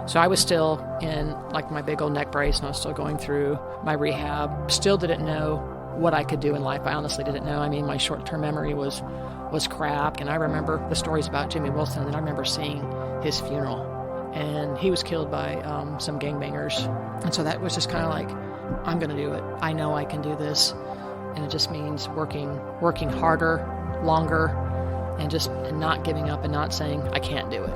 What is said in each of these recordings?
So I was still in like my big old neck brace, and I was still going through my rehab. Still didn't know what I could do in life. I honestly didn't know. I mean, my short-term memory was crap, and I remember the stories about Jimmy Wilson, and I remember seeing his funeral. And he was killed by some gangbangers. And so that was just kind of like, I'm going to do it. I know I can do this. And it just means working harder, longer, and not giving up and not saying, I can't do it.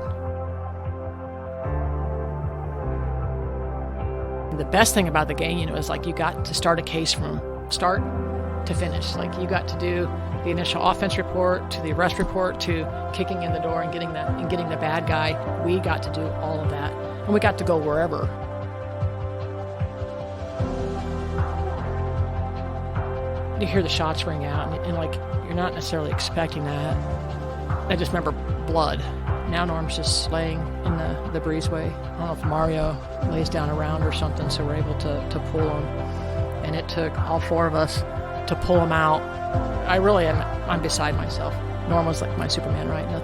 The best thing about the game, is like you got to start a case from start to finish. Like you got to do the initial offense report to the arrest report to kicking in the door and getting the bad guy. We got to do all of that, and we got to go wherever. You hear the shots ring out, and like you're not necessarily expecting that. I just remember blood. Now Norm's just laying in the breezeway. I don't know if Mario lays down around or something, so we're able to pull him. And it took all four of us to pull him out. I'm beside myself. Norm was like my Superman right now.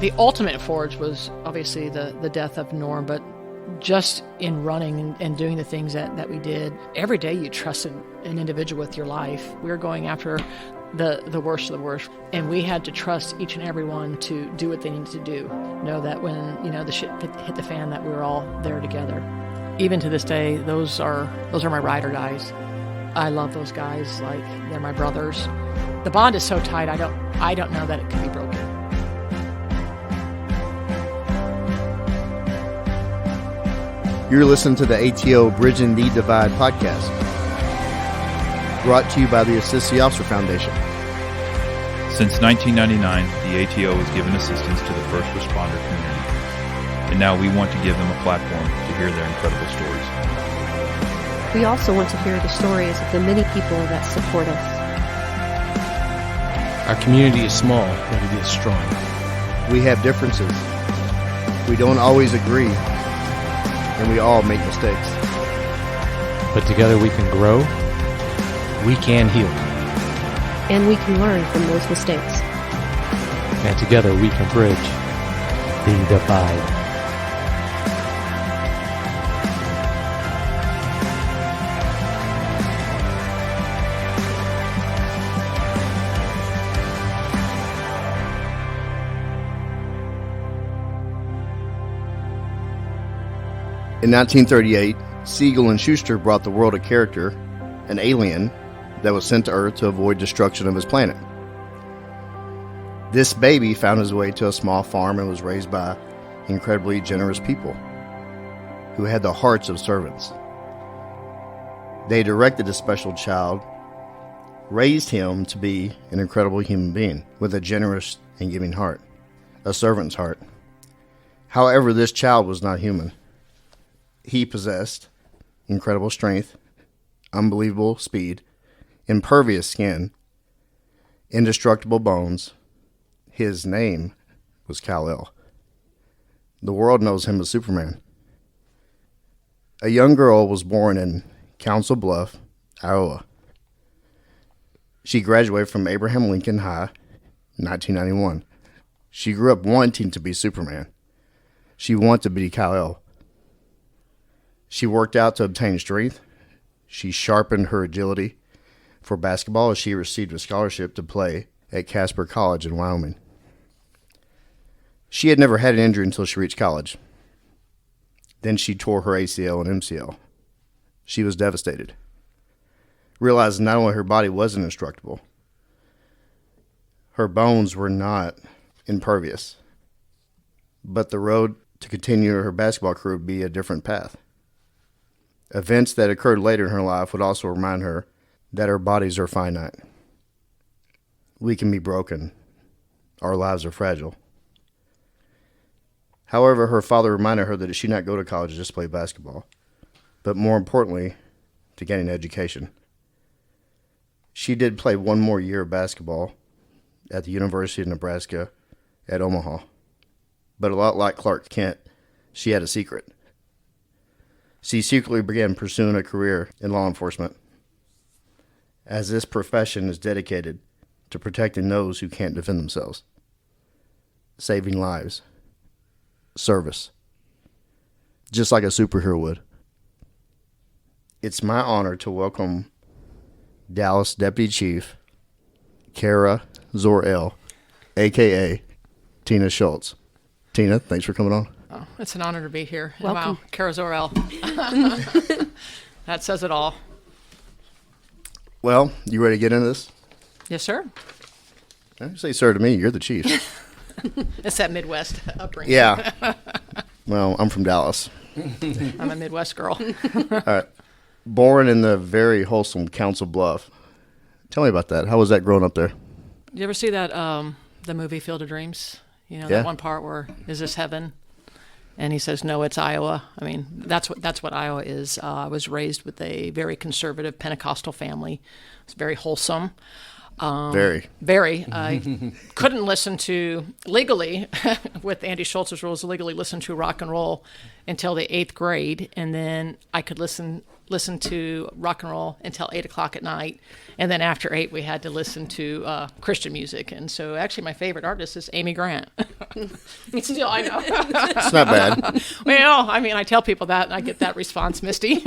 The ultimate forge was obviously the death of Norm, but just in running and doing the things that we did, every day you trusted an individual with your life. We were going after the worst of the worst, and we had to trust each and every one to do what they needed to do. Know that when the shit hit the fan, that we were all there together. Even to this day, those are my ride or dies. I love those guys like they're my brothers. The bond is so tight. I don't know that it can be broken. You're listening to the ATO Bridging the Divide podcast, brought to you by the Assist the Officer Foundation. Since 1999, the ATO has given assistance to the first responder community, and now we want to give them a platform to hear their incredible stories. We also want to hear the stories of the many people that support us. Our community is small, but it is strong. We have differences. We don't always agree, and we all make mistakes. But together we can grow, we can heal, and we can learn from those mistakes. And together we can bridge the divide. In 1938, Siegel and Schuster brought the world a character, an alien, that was sent to Earth to avoid destruction of his planet. This baby found his way to a small farm and was raised by incredibly generous people who had the hearts of servants. They directed a special child, raised him to be an incredible human being with a generous and giving heart, a servant's heart. However, this child was not human. He possessed incredible strength, unbelievable speed, impervious skin, indestructible bones. His name was Kal-El. The world knows him as Superman. A young girl was born in Council Bluffs, Iowa. She graduated from Abraham Lincoln High in 1991. She grew up wanting to be Superman. She wanted to be Kal-El. She worked out to obtain strength. She sharpened her agility for basketball as she received a scholarship to play at Casper College in Wyoming. She had never had an injury until she reached college. Then she tore her ACL and MCL. She was devastated, realizing not only her body wasn't indestructible, her bones were not impervious, but the road to continue her basketball career would be a different path. Events that occurred later in her life would also remind her that our bodies are finite. We can be broken. Our lives are fragile. However, her father reminded her that she not go to college to just play basketball, but more importantly, to gain an education. She did play one more year of basketball at the University of Nebraska at Omaha, but a lot like Clark Kent, she had a secret. She secretly began pursuing a career in law enforcement, as this profession is dedicated to protecting those who can't defend themselves, saving lives, service, just like a superhero would. It's my honor to welcome Dallas Deputy Chief Kara Zor-El, a.k.a. Teena Schultz. Teena, thanks for coming on. Oh, it's an honor to be here. Welcome. Wow, Kara Zor-El. That says it all. Well, you ready to get into this? Yes, sir. Don't say sir to me. You're the chief. It's that Midwest upbringing. Yeah. Well, I'm from Dallas. I'm a Midwest girl. All right. Born in the very wholesome Council Bluff. Tell me about that. How was that growing up there? You ever see that the movie Field of Dreams? You know, Yeah. that one part where, is this heaven? And he says, no, it's Iowa. I mean, that's what Iowa is. I was raised with a very conservative Pentecostal family. It's very wholesome. Very. I couldn't listen to, legally, with Andy Schultz's rules, legally listen to rock and roll until the 8th grade. And then I could listen to rock and roll until 8 o'clock at night. And then after 8, we had to listen to Christian music. And so actually my favorite artist is Amy Grant. Still, I know. It's not bad. Well, I mean, I tell people that and I get that response, Misty.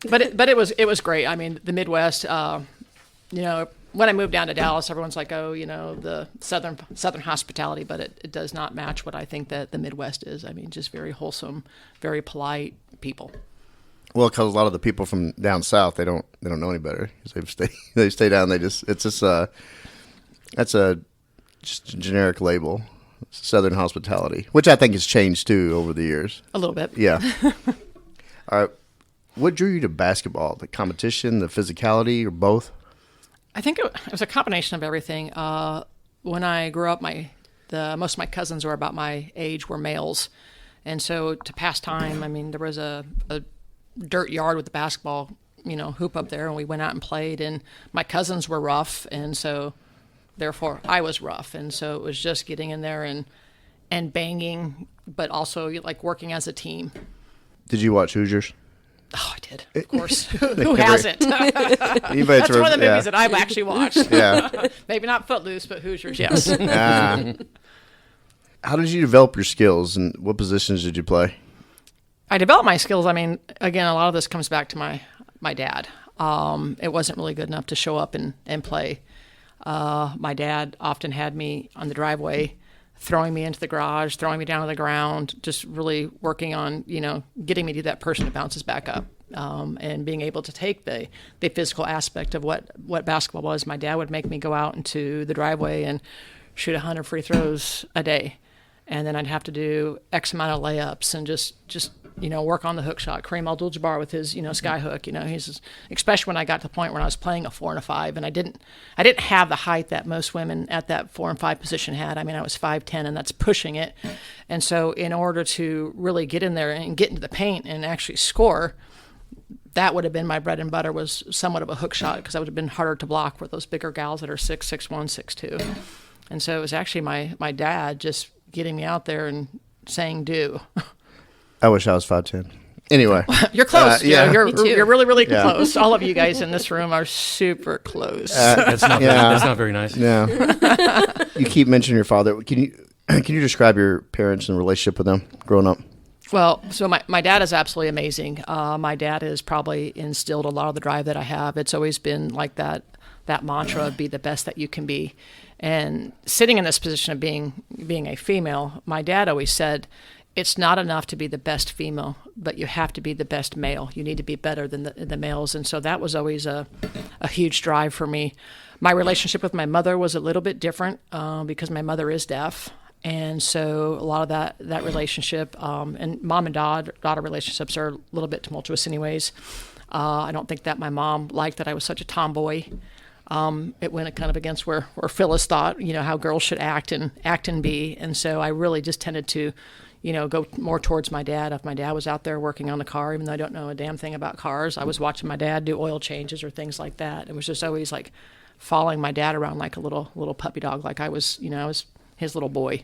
But it was great. I mean, the Midwest, you know, when I moved down to Dallas, everyone's like, oh, you know, the Southern hospitality, but it does not match what I think that the Midwest is. I mean, just very wholesome, very polite people. Well, because a lot of the people from down south, they don't know any better. They stay down. That's a generic label, Southern hospitality, which I think has changed too over the years. A little bit. Yeah. All right. What drew you to basketball? The competition, the physicality, or both? I think it was a combination of everything. When I grew up, most of my cousins were about my age, were males. And so to pass time, I mean, there was a dirt yard with the basketball, you know, hoop up there, and we went out and played. And my cousins were rough, and so therefore I was rough. And so it was just getting in there and banging, but also like working as a team. Did you watch Hoosiers? Oh, I did, of course. Who hasn't? That's one of the movies that I've actually watched. Yeah. Maybe not Footloose, but Hoosiers, yes. How did you develop your skills, and what positions did you play? I developed my skills. I mean, again, a lot of this comes back to my dad. It wasn't really good enough to show up and play. My dad often had me on the driveway, throwing me into the garage, throwing me down to the ground, just really working on, you know, getting me to that person who bounces back up, and being able to take the physical aspect of what basketball was. My dad would make me go out into the driveway and shoot 100 free throws a day. And then I'd have to do X amount of layups and just you know, work on the hook shot. Kareem Abdul-Jabbar with his, you know, sky hook. You know, especially when I got to the point where I was playing a 4 and a 5, and I didn't have the height that most women at that 4 and 5 position had. I mean, I was 5'10", and that's pushing it. And so, in order to really get in there and get into the paint and actually score, that would have been my bread and butter, was somewhat of a hook shot, because that would have been harder to block with those bigger gals that are 6'1", 6'2". And so it was actually my dad just getting me out there and saying, do. I wish I was 5'10". Anyway. You're close. Yeah. You're really, really close. All of you guys in this room are super close. That's not very nice. No. You keep mentioning your father. Can you describe your parents and relationship with them growing up? Well, so my dad is absolutely amazing. My dad has probably instilled a lot of the drive that I have. It's always been like that mantra of be the best that you can be. And sitting in this position of being a female, my dad always said, it's not enough to be the best female, but you have to be the best male. You need to be better than the males. And so that was always a huge drive for me. My relationship with my mother was a little bit different because my mother is deaf. And so a lot of that relationship, and mom and daughter relationships are a little bit tumultuous anyways. I don't think that my mom liked that I was such a tomboy. It went kind of against where Phyllis thought, you know, how girls should act and be. And so I really just tended to, you know, go more towards my dad. If my dad was out there working on the car, even though I don't know a damn thing about cars, I was watching my dad do oil changes or things like that. It was just always like following my dad around like a little puppy dog, like I was his little boy.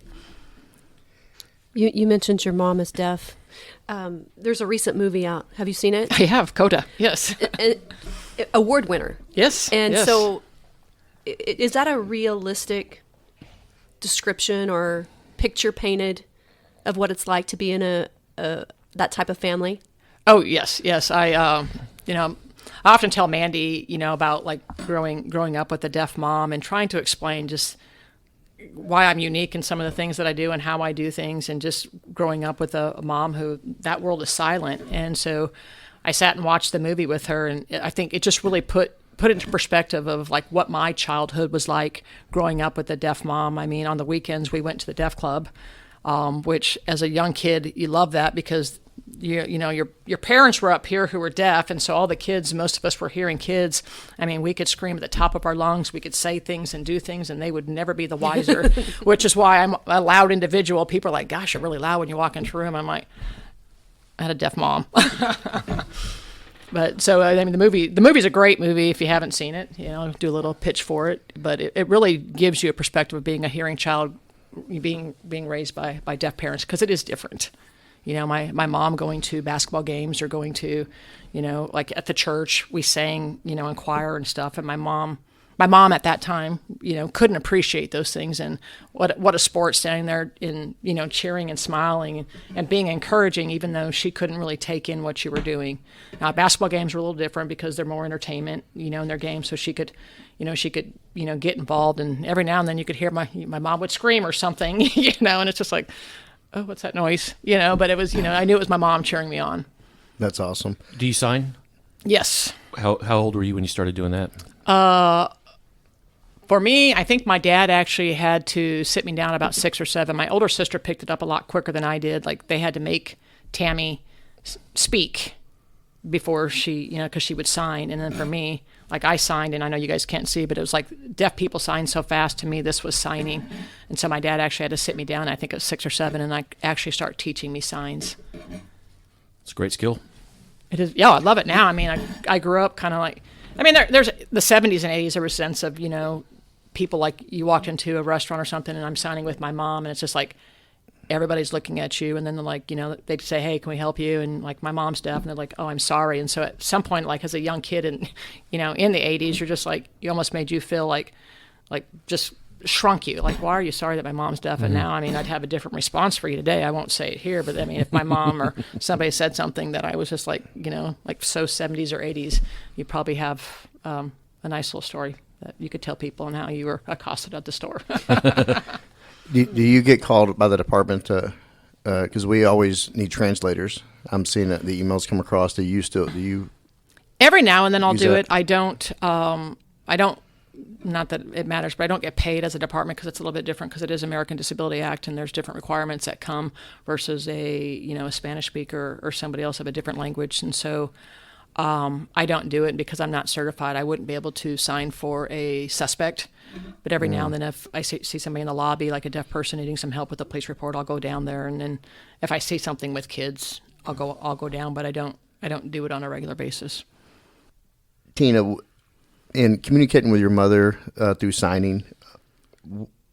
You mentioned your mom is deaf. There's a recent movie out. Have you seen it? I have, Coda, yes. Award winner. Yes. And yes. so is that a realistic description or picture painted of what it's like to be in that type of family? Oh, yes. I often tell Mandy, about like growing up with a deaf mom and trying to explain just why I'm unique in some of the things that I do and how I do things, and just growing up with a mom who that world is silent. And so I sat and watched the movie with her, and I think it just really put into perspective of like what my childhood was like growing up with a deaf mom. I mean, on the weekends we went to the deaf club, which as a young kid you love that because your parents were up here who were deaf, and so all the kids, most of us were hearing kids. I mean, we could scream at the top of our lungs, we could say things and do things, and they would never be the wiser. Which is why I'm a loud individual. People are like, "Gosh, you're really loud when you walk into a room." I'm like, I had a deaf mom. But so I mean, the movie's a great movie. If you haven't seen it, do a little pitch for it. But it really gives you a perspective of being a hearing child, being raised by deaf parents, because it is different. My mom going to basketball games or going to, like at the church, we sang, in choir and stuff. And my mom at that time, couldn't appreciate those things. And what a sport, standing there in, cheering and smiling and being encouraging, even though she couldn't really take in what you were doing. Now, basketball games were a little different because they're more entertainment, in their games. So she could get involved. And every now and then you could hear my mom would scream or something, and it's just like, oh, what's that noise? But it was, I knew it was my mom cheering me on. That's awesome. Do you sign? Yes. How old were you when you started doing that? For me, I think my dad actually had to sit me down about 6 or 7. My older sister picked it up a lot quicker than I did. Like, they had to make Tammy speak before she, because she would sign. And then for me, like, I signed, and I know you guys can't see, but it was like deaf people sign so fast. To me, this was signing. And so my dad actually had to sit me down, I think it was 6 or 7, and I actually start teaching me signs. It's a great skill. It is. Yeah, I love it now. I mean, I grew up kind of like, I mean, there's the 70s and 80s, there was a sense of, people like you walked into a restaurant or something and I'm signing with my mom, and it's just like everybody's looking at you, and then they're like, they'd say, "Hey, can we help you?" And like, my mom's deaf, and they're like, "Oh, I'm sorry." And so at some point, like as a young kid and, in the 80s, you're just like, you almost made you feel like just shrunk you. Like, why are you sorry that my mom's deaf? And now, I mean, I'd have a different response for you today. I won't say it here, but I mean, if my mom or somebody said something that I was just like, like so 70s or 80s, you'd probably have a nice little story that you could tell people on how you were accosted at the store. Do you get called by the department because we always need translators? I'm seeing that the emails come across. Do you? Every now and then I'll do it. I don't, not that it matters, but I don't get paid as a department because it's a little bit different because it is American Disability Act, and there's different requirements that come versus a Spanish speaker or somebody else of a different language. And so I don't do it because I'm not certified. I wouldn't be able to sign for a suspect. But every now and then, if I see somebody in the lobby, like a deaf person needing some help with a police report, I'll go down there. And then if I see something with kids, I'll go down. But I don't do it on a regular basis. Teena, in communicating with your mother through signing,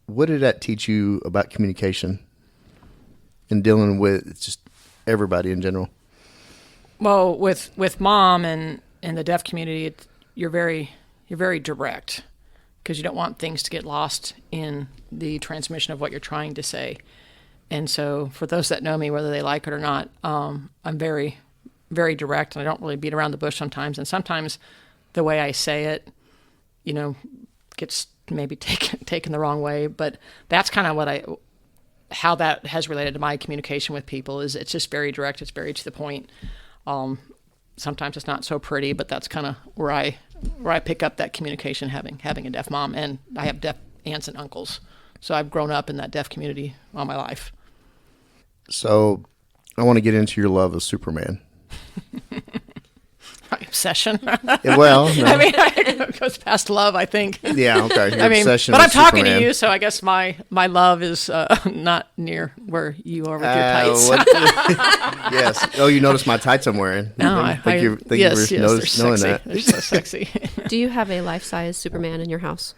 what did that teach you about communication and dealing with just everybody in general? Well, with mom and the deaf community, you're very direct because you don't want things to get lost in the transmission of what you're trying to say. And so for those that know me, whether they like it or not, I'm very, very direct, and I don't really beat around the bush sometimes. And sometimes the way I say it, gets maybe taken the wrong way. But that's kind of how that has related to my communication with people. Is it's just very direct. It's very to the point. Sometimes it's not so pretty, but that's kind of where I pick up that communication, having a deaf mom, and I have deaf aunts and uncles. So I've grown up in that deaf community all my life. So I want to get into your love of Superman. My obsession. Well, no. I mean, it goes past love, I think. Yeah, okay. Your obsession but with I'm talking Superman. to you, so I guess my love is not near where you are with your tights. Yes. Oh, you noticed my tights I'm wearing. No, Thank you for knowing that. They're so sexy. Do you have a life-size Superman in your house?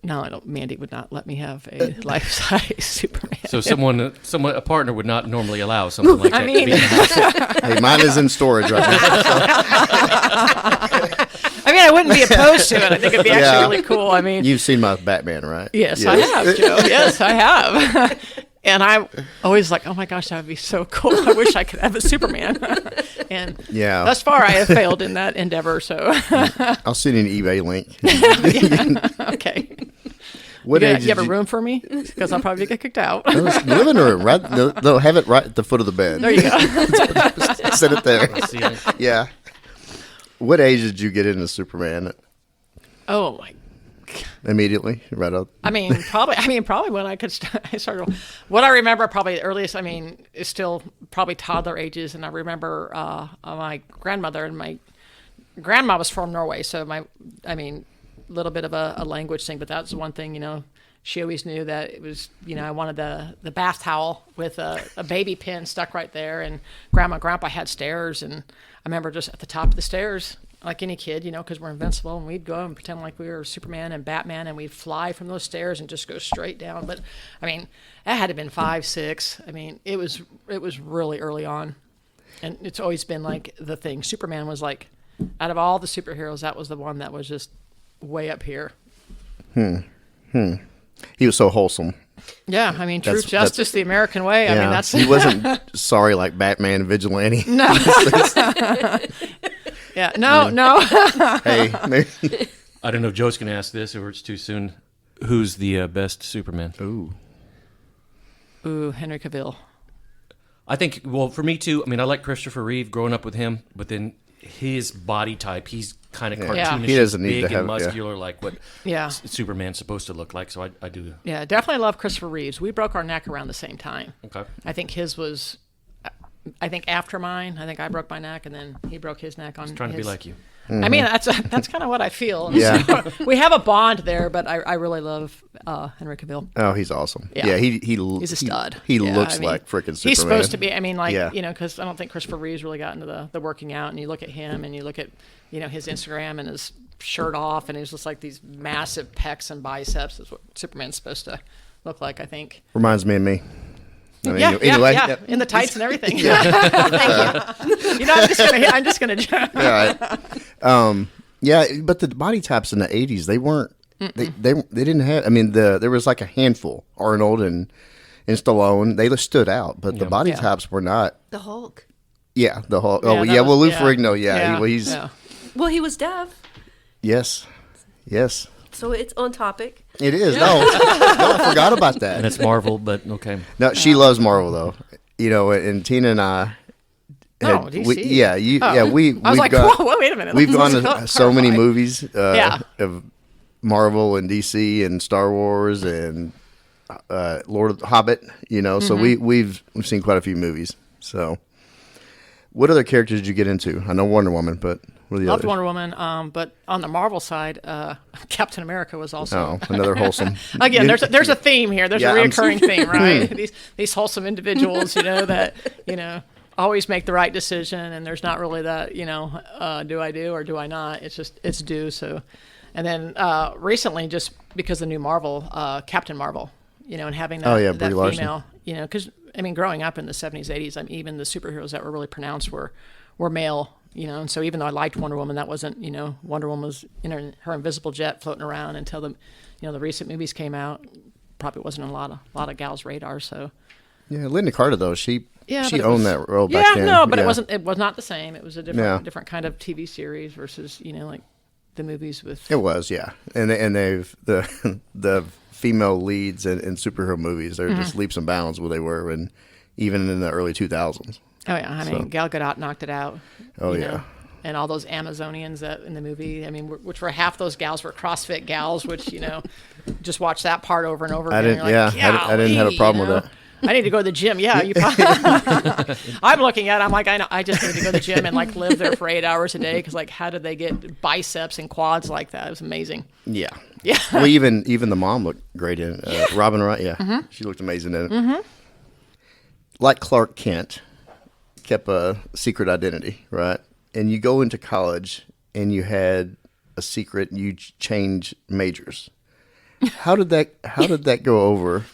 No, I don't. Mandy would not let me have a life-size Superman. So a partner would not normally allow something like that to be in the house. Hey, mine is in storage right now. I mean, I wouldn't be opposed to it. I think it'd be actually really cool. I mean, you've seen my Batman, right? Yes, I have, Joe. Yes, I have. And I always like, oh my gosh, that would be so cool. I wish I could have a Superman. And thus far, I have failed in that endeavor. So I'll send you an eBay link. Okay. What age you have a room for me? Because I'll probably get kicked out. No, it's the living room, right? No, have it right at the foot of the bed. There you go. Set it there. Yeah. What age did you get into Superman? Oh my. Immediately, right up. Probably when I started. What I remember, probably the earliest. Is still probably toddler ages, and I remember my grandmother, and my grandma was from Norway, so little bit of a language thing, but that was one thing. She always knew that it was. I wanted the bath towel with a baby pin stuck right there, and grandpa had stairs, and I remember just at the top of the stairs. Like any kid, because we're invincible, and we'd go and pretend like we were Superman and Batman, and we'd fly from those stairs and just go straight down. But, that had to have been 5, 6. It was really early on. And it's always been like the thing. Superman was like, out of all the superheroes, that was the one that was just way up here. He was so wholesome. Yeah, truth, justice, the American way. Yeah, he wasn't sorry like Batman and Vigilante. No. Yeah, no. Hey, maybe. I don't know if Joe's going to ask this or it's too soon. Who's the best Superman? Ooh, Henry Cavill. I think, for me too, I like Christopher Reeve, growing up with him, but then his body type, he's kind of cartoonish, he doesn't need big to have, and muscular, like what Yeah. Superman's supposed to look like, so I do. Yeah, definitely love Christopher Reeves. We broke our neck around the same time. Okay. I think his was... after mine, I broke my neck, and then he broke his neck on. Trying to be like you. Mm-hmm. That's kind of what I feel. Yeah. So we have a bond there, but I really love Henry Cavill. Oh, he's awesome. Yeah. He's a stud. He looks like freaking Superman. He's supposed to be. Because I don't think Christopher Reeves really got into the working out. And you look at him, and you look at his Instagram and his shirt off, and he's just like these massive pecs and biceps. Is what Superman's supposed to look like. I think. Reminds me of me. Yeah, in the tights and everything. Thank you. I'm just gonna. Yeah, right. But the body types in the '80s, they weren't. They didn't have. There was like a handful. Arnold and Stallone, they stood out, but the body types were not. The Hulk. Yeah, the Hulk. Yeah, Lou Ferrigno. Yeah, he's. Yeah. Well, he was deaf. Yes. So it's on topic. It is. No, I forgot about that. And it's Marvel, but okay. No, she loves Marvel though. And Teena and I. DC. We've whoa, wait a minute. We've gone to so many movies of Marvel and DC and Star Wars and Lord of the Hobbit. So we've seen quite a few movies. So, what other characters did you get into? I know Wonder Woman, but what are the Loved others? Wonder Woman, but on the Marvel side, Captain America was also another wholesome. Again, there's a theme here. There's a reoccurring theme, right? These wholesome individuals, that always make the right decision, and there's not really that do I do or do I not? It's just it's do. So, and then recently, just because the new Marvel, Captain Marvel, and having that Brie female, because growing up in the 70s, 80s, even the superheroes that were really pronounced were male. And so even though I liked Wonder Woman, that wasn't, Wonder Woman was in her invisible jet floating around until the recent movies came out. Probably wasn't on a lot of gals' radar. So yeah, Linda Carter though she was owned that role back then. It was not the same. It was a different kind of TV series versus like the movies with. It was and they've the female leads in superhero movies. They're just leaps and bounds where they were, and even in the early 2000s. Oh yeah, Gal Gadot knocked it out. Oh yeah, and all those Amazonians that in the movie. Which were half those gals were CrossFit gals, which just watch that part over and over again. I didn't have a problem with that. I need to go to the gym. Yeah, you probably. I'm looking at it, I'm like, I know, I just need to go to the gym and live there for 8 hours a day because how did they get biceps and quads like that? It was amazing. Yeah. Yeah. Well, even the mom looked great in it. Robin Wright. Yeah, she looked amazing in it. Like Clark Kent, kept a secret identity, right? And you go into college and you had a secret. You change majors. How did that go over?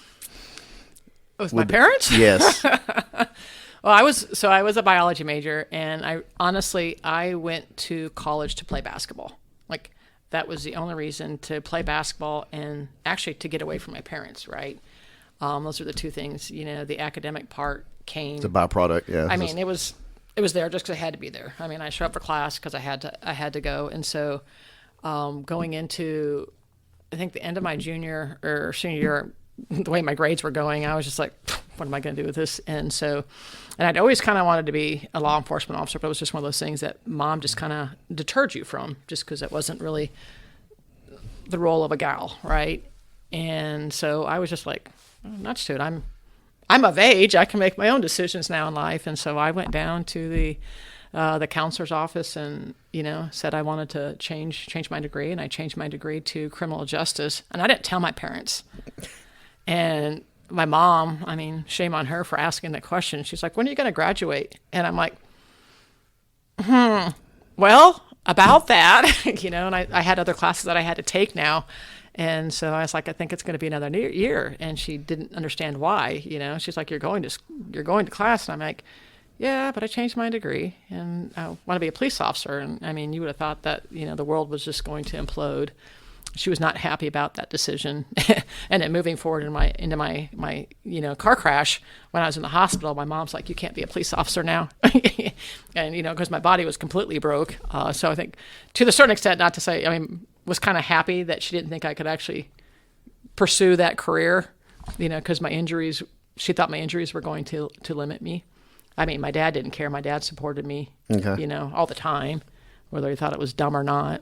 With my parents? Yes. Well, I was a biology major, and I went to college to play basketball. That was the only reason to play basketball and actually to get away from my parents, right? Those are the two things. The academic part came. It's a byproduct, yeah. I mean, it was there just because I had to be there. I mean, I showed up for class because I had to go. And so going into, I think, the end of my junior or senior year, the way my grades were going, I was just like, what am I going to do with this? And I'd always kind of wanted to be a law enforcement officer, but it was just one of those things that mom just kind of deterred you from, just because it wasn't really the role of a gal, right? And so I was just like, nuts to it. I'm of age. I can make my own decisions now in life. And so I went down to the counselor's office and, said I wanted to change my degree. And I changed my degree to criminal justice. And I didn't tell my parents. And my mom, I mean, shame on her for asking that question. She's like, when are you going to graduate? And I'm like, well, about that, and I had other classes that I had to take now. And so I was like, I think it's going to be another year. And she didn't understand why, she's like, you're going to class. And I'm like, yeah, but I changed my degree and I want to be a police officer. And I mean, you would have thought that, the world was just going to implode. She was not happy about that decision. And then moving forward into my car crash when I was in the hospital, my mom's like, you can't be a police officer now. And, because my body was completely broke. So I think to the certain extent, not to say, was kind of happy that she didn't think I could actually pursue that career, because she thought my injuries were going to limit me. I mean, my dad didn't care. My dad supported me, all the time, whether he thought it was dumb or not.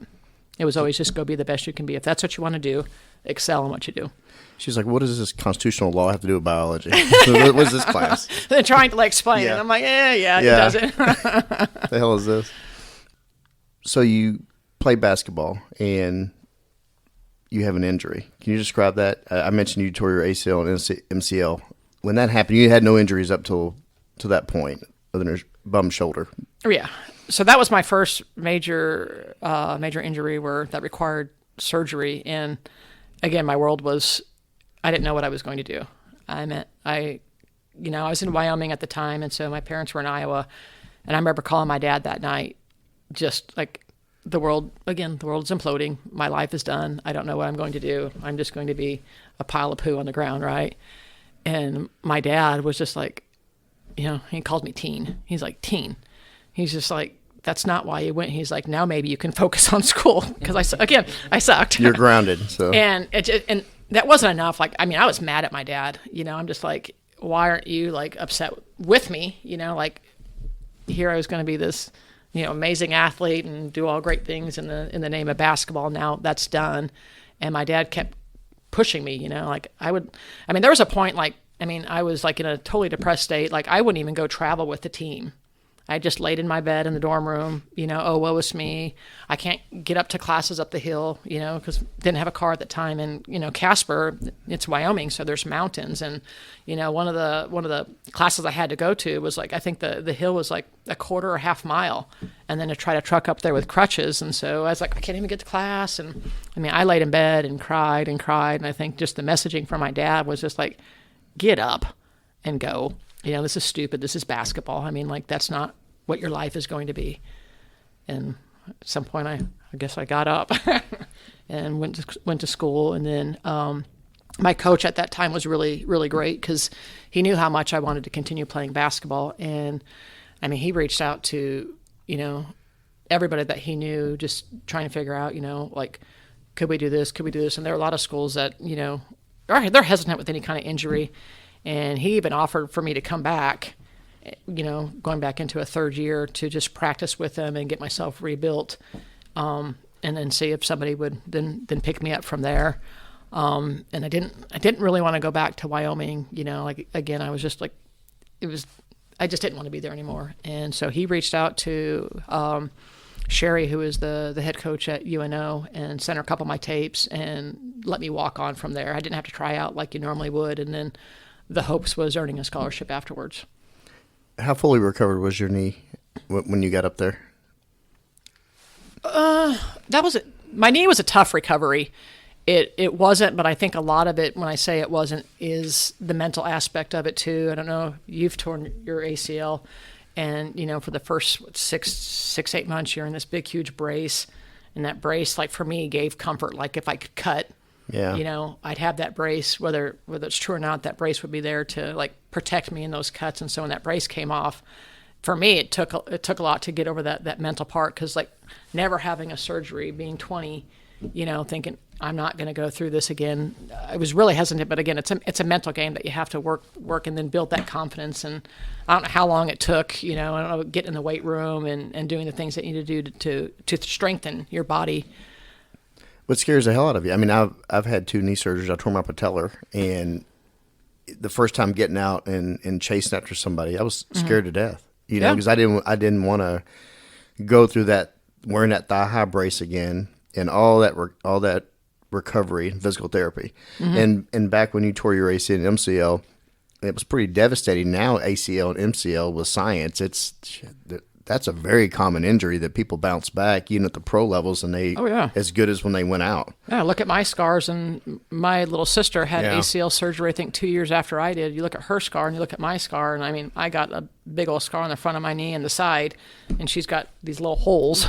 It was always just go be the best you can be. If that's what you want to do, excel in what you do. She's like, what does this constitutional law have to do with biology? What was this class? They're trying to explain it. I'm like, yeah, it doesn't. The hell is this? So you play basketball and you have an injury. Can you describe that? I mentioned you tore your ACL and MCL. When that happened, you had no injuries up to that point other than your bum shoulder. Yeah. So that was my first major injury that required surgery. And again, my world was, I didn't know what I was going to do. I was in Wyoming at the time. And so my parents were in Iowa. And I remember calling my dad that night, just like the world is imploding. My life is done. I don't know what I'm going to do. I'm just going to be a pile of poo on the ground. Right. And my dad was just like, he called me Teen. He's like, Teen. He's just like, that's not why you went. He's like, now maybe you can focus on school. Because I sucked. You're grounded. So. And that wasn't enough. I was mad at my dad. I'm just like, why aren't you upset with me? Here I was going to be this, amazing athlete and do all great things in the name of basketball. Now that's done. And my dad kept pushing me, there was a point I was in a totally depressed state. I wouldn't even go travel with the team. I just laid in my bed in the dorm room, oh, woe is me. I can't get up to classes up the hill, because didn't have a car at the time. And, Casper, it's Wyoming, so there's mountains. And, one of the classes I had to go to was I think the hill was a quarter or half mile. And then to try to truck up there with crutches. And so I was like, I can't even get to class. And I laid in bed and cried. And I think just the messaging from my dad was just get up and go. This is stupid. This is basketball. That's not what your life is going to be. And at some point, I guess I got up and went to school. And then my coach at that time was really, really great because he knew how much I wanted to continue playing basketball. And he reached out to, everybody that he knew, just trying to figure out, could we do this? Could we do this? And there are a lot of schools that, they're hesitant with any kind of injury. And he even offered for me to come back, going back into a third year to just practice with them and get myself rebuilt, and then see if somebody would then pick me up from there. And I didn't really want to go back to Wyoming. Again, I was just I just didn't want to be there anymore. And so he reached out to Sherry, who is the head coach at UNO, and sent her a couple of my tapes and let me walk on from there. I didn't have to try out like you normally would. And then the hopes was earning a scholarship afterwards. How fully recovered was your knee when you got up there? My knee was a tough recovery. It wasn't, but I think a lot of it, when I say it wasn't, is the mental aspect of it too. I don't know, you've torn your ACL, and for the first 6-8 months, you're in this big, huge brace, and that brace, for me, gave comfort. If I could cut, Yeah. You know, I'd have that brace, whether it's true or not, that brace would be there to like protect me in those cuts. And so when that brace came off, for me, it took a lot to get over that mental part, because like never having a surgery, being 20, you know, thinking I'm not going to go through this again. I was really hesitant, but again, it's a mental game that you have to work and then build that confidence. And I don't know how long it took, you know, I don't know, getting in the weight room and doing the things that you need to do to strengthen your body. What scares the hell out of you? I mean, I've had 2 knee surgeries. I tore my patellar, and the first time getting out and chasing after somebody, I was scared to death. You know, because I didn't want to go through that, wearing that thigh high brace again, and all that recovery and physical therapy. And back when you tore your ACL and MCL, it was pretty devastating. Now ACL and MCL with science, that's a very common injury that people bounce back even at the pro levels, and they as good as when they went out. Yeah, look at my scars, and my little sister had ACL surgery, I think 2 years after I did. You look at her scar and you look at my scar, and I mean, I got a big old scar on the front of my knee and the side, and she's got these little holes.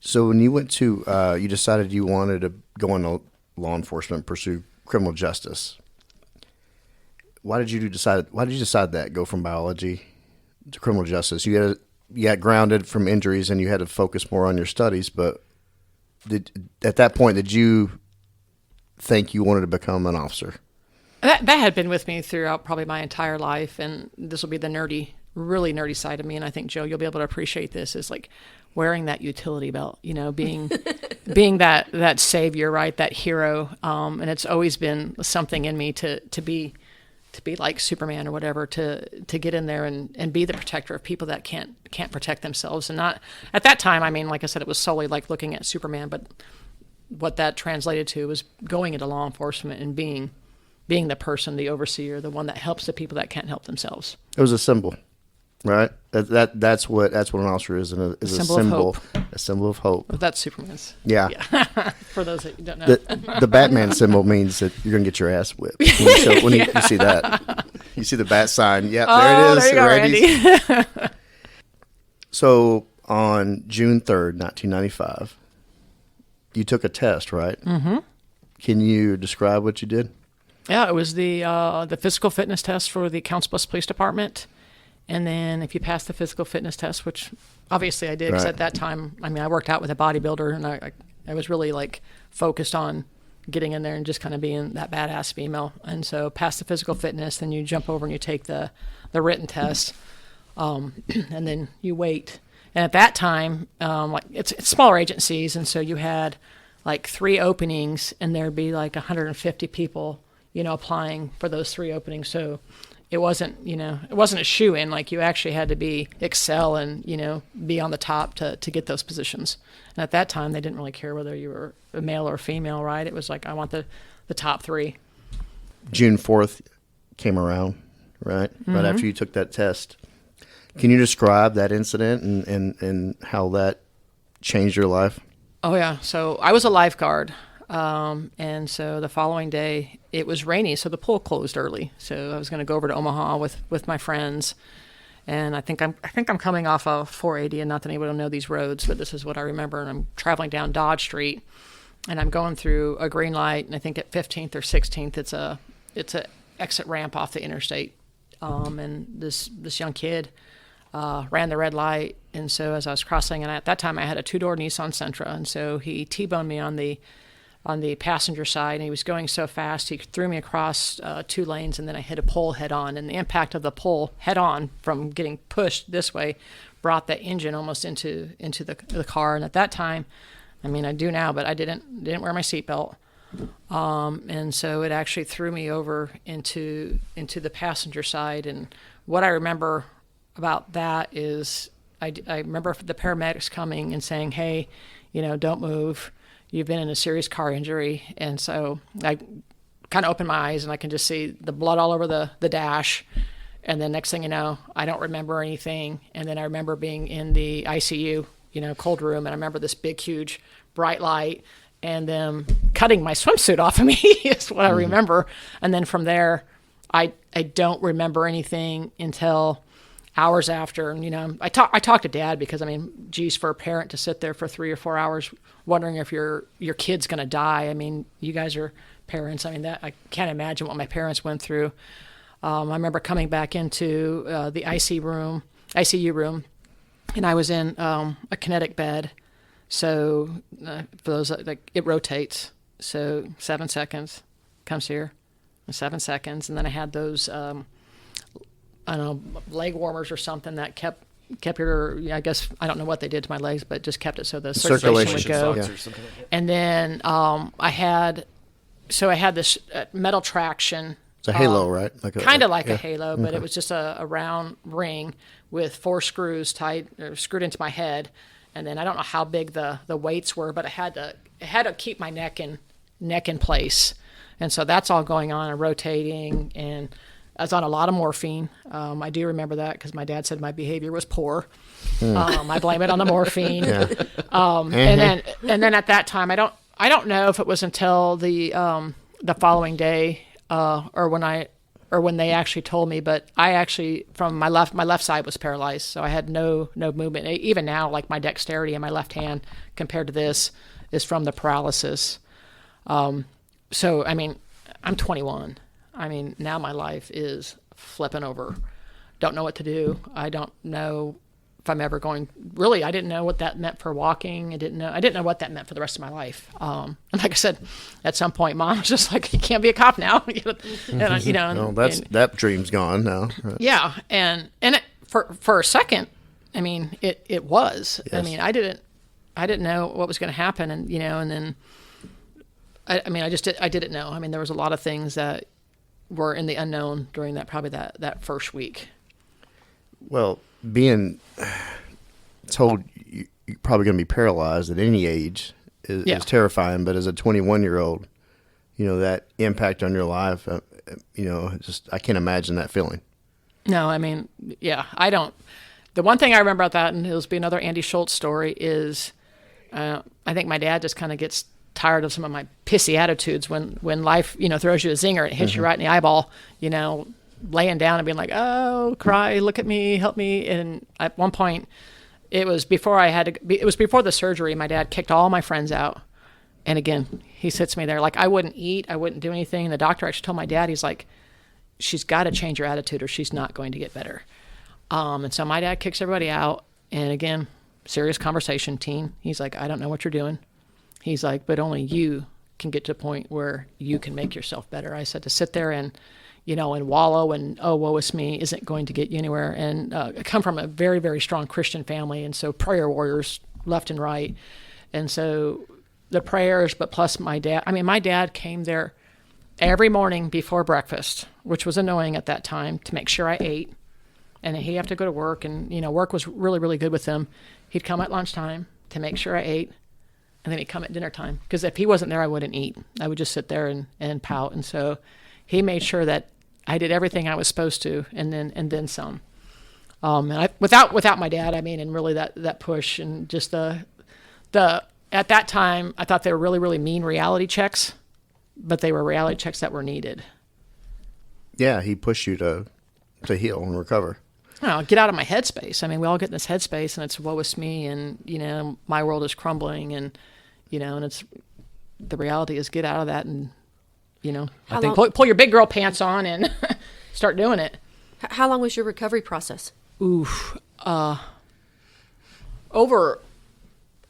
So when you went to, you decided you wanted to go into law enforcement, pursue criminal justice. Why did you decide that, go from biology to criminal justice? You got grounded from injuries and you had to focus more on your studies, but at that point, did you think you wanted to become an officer? That had been with me throughout probably my entire life, and this will be the really nerdy side of me, and I think, Joe, you'll be able to appreciate this, is like wearing that utility belt, you know, being that savior, right, that hero, and it's always been something in me to be like Superman or whatever, to get in there and be the protector of people that can't protect themselves. And not at that time, I mean, like I said, it was solely like looking at Superman, but what that translated to was going into law enforcement and being the person, the overseer, the one that helps the people that can't help themselves. It was a symbol, right? That's what an officer is, and is a symbol of hope. Well, that's Superman's. Yeah. For those that don't know, the Batman symbol means that you're gonna get your ass whipped. When you see that, you see the bat sign. Yep, there it is. There you go, Randy. So on June 3rd, 1995, you took a test, right? Mm-hmm. Can you describe what you did? Yeah, it was the physical fitness test for the Council Bluffs Police Department. And then if you pass the physical fitness test, which obviously I did, because at that time, I mean, I worked out with a bodybuilder, and I was really like focused on getting in there and just kind of being that badass female. And so pass the physical fitness, then you jump over and you take the written test, and then you wait. And at that time, like it's smaller agencies, and so you had like 3 openings, and there'd be like 150 people, you know, applying for those 3 openings. So it wasn't a shoe-in. Like, you actually had to excel and, you know, be on the top to get those positions. And at that time, they didn't really care whether you were a male or a female, right? It was like, I want the top 3. June 4th came around, right? Mm-hmm. Right after you took that test. Can you describe that incident and how that changed your life? Oh, yeah. So I was a lifeguard. And so the following day, it was rainy, so the pool closed early. So I was going to go over to Omaha with my friends, and I think I'm coming off of 480, and not that anybody will know these roads, but this is what I remember. And I'm traveling down Dodge Street, and I'm going through a green light, and I think at 15th or 16th, it's a exit ramp off the interstate, and this young kid ran the red light, and so as I was crossing, and at that time I had a 2-door Nissan Sentra, and so he T-boned me on the passenger side, and he was going so fast he threw me across 2 lanes, and then I hit a pole head on, and the impact of the pole head on from getting pushed this way brought the engine almost into the car. And at that time, I mean, I do now, but I didn't wear my seatbelt, and so it actually threw me over into the passenger side. And what I remember about that is I remember the paramedics coming and saying, "Hey, you know, don't move. You've been in a serious car injury." And so I kind of opened my eyes, and I can just see the blood all over the dash. And then next thing you know, I don't remember anything. And then I remember being in the ICU, you know, cold room. And I remember this big, huge, bright light and them cutting my swimsuit off of me is what I remember. And then from there, I don't remember anything until hours after, and I talked to Dad because geez, for a parent to sit there for 3 or 4 hours wondering if your kid's going to die. You guys are parents. That I can't imagine what my parents went through. I remember coming back into the ICU room, and I was in a kinetic bed. So for those, it rotates. So 7 seconds comes here, and 7 seconds, and then I had those leg warmers or something that kept your, I guess, I don't know what they did to my legs, but just kept it so the circulation would go. Socks or something like that. And then I had this metal traction. It's a halo, right? Kind of like a halo, but it was just a round ring with 4 screws screwed into my head. And then I don't know how big the weights were, but it had to keep my neck in place. And so that's all going on and rotating, and I was on a lot of morphine. I do remember that because my dad said my behavior was poor. I blame it on the morphine. Yeah. And then at that time, I don't know if it was until the following day or when they actually told me, but I actually, from my left side was paralyzed, so I had no movement. Even now, like my dexterity in my left hand compared to this is from the paralysis. So I'm 21. Now my life is flipping over. Don't know what to do. I don't know if I'm ever going. Really, I didn't know what that meant for walking. I didn't know what that meant for the rest of my life. And like I said, at some point, Mom was just like, "You can't be a cop now." That dream's gone now. Right. Yeah, and it, for a second, it was. Yes. I didn't know what was going to happen, and and then I didn't know. There was a lot of things that were in the unknown during that first week. Well, being told you're probably going to be paralyzed at any age is terrifying. But as a 21-year-old, that impact on your life, I can't imagine that feeling. No, I don't. The one thing I remember about that, and it'll be another Andy Schultz story, is I think my dad just kind of gets tired of some of my pissy attitudes when life, throws you a zinger and hits you right in the eyeball, laying down and being like, "Oh, cry, look at me, help me." And at one point, it was before the surgery, my dad kicked all my friends out. And again, he sits me there like I wouldn't eat, I wouldn't do anything. And the doctor actually told my dad, he's like, "She's got to change her attitude or she's not going to get better." And so my dad kicks everybody out. And again, serious conversation, teen. He's like, "I don't know what you're doing." He's like, "But only you can get to a point where you can make yourself better." I said, to sit there and, and wallow and, "Oh, woe is me," isn't going to get you anywhere. And I come from a very, very strong Christian family, and so prayer warriors left and right. And so the prayers, but plus my dad. My dad came there every morning before breakfast, which was annoying at that time, to make sure I ate. And he'd have to go to work, and, work was really, really good with him. He'd come at lunchtime to make sure I ate. And then he'd come at dinner time, because if he wasn't there, I wouldn't eat. I would just sit there and pout. And so he made sure that I did everything I was supposed to, and then some. And without my dad, and really that push, and just the at that time, I thought they were really, really mean reality checks, but they were reality checks that were needed. Yeah, he pushed you to heal and recover. Get out of my headspace. We all get in this headspace, and it's woe is me, and my world is crumbling, and and it's the reality is get out of that, and I think pull your big girl pants on and start doing it. How long was your recovery process? Over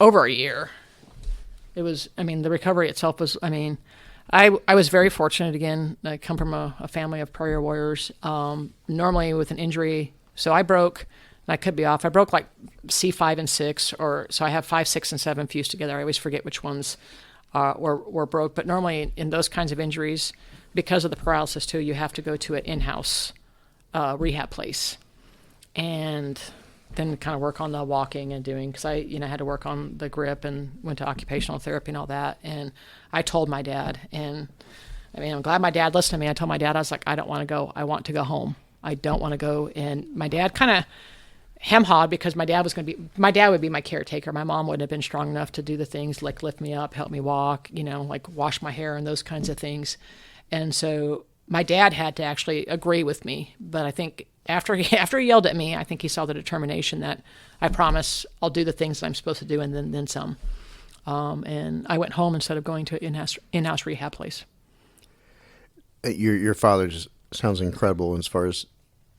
a year. It was. The recovery itself was. I was very fortunate. Again, I come from a family of prayer warriors. Normally with an injury. So I broke, and I could be off. I broke like C5 and 6, so I have 5, 6, and 7 fused together. I always forget which ones were broke. But normally in those kinds of injuries, because of the paralysis too, you have to go to an in-house rehab place, and then kind of work on the walking and doing, because I had to work on the grip and went to occupational therapy and all that. And I told my dad, and I'm glad my dad listened to me. I told my dad, I was like, "I don't want to go. I want to go home. I don't want to go." And my dad kind of hem-hawed, because my dad would be my caretaker. My mom wouldn't have been strong enough to do the things like lift me up, help me walk, like wash my hair and those kinds of things. And so my dad had to actually agree with me. But I think after he yelled at me, I think he saw the determination that I promise I'll do the things that I'm supposed to do and then some. And I went home instead of going to an in-house rehab place. Your father just sounds incredible as far as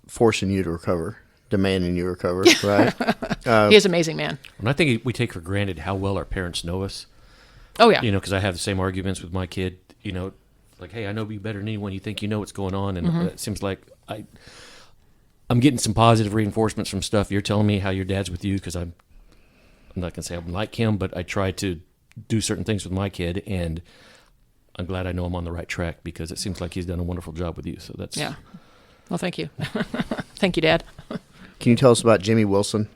forcing you to recover, demanding you recover, right? He is an amazing man. And I think we take for granted how well our parents know us. Oh, yeah. You know, because I have the same arguments with my kid, you know, like, hey, I know you better than anyone. You think you know what's going on. And it seems like I'm getting some positive reinforcements from stuff. You're telling me how your dad's with you, because I'm not going to say I'm like him, but I try to do certain things with my kid, and I'm glad I know I'm on the right track, because it seems like he's done a wonderful job with you. So that's... Yeah. Well, thank you. Thank you, Dad. Can you tell us about Jimmy Wilson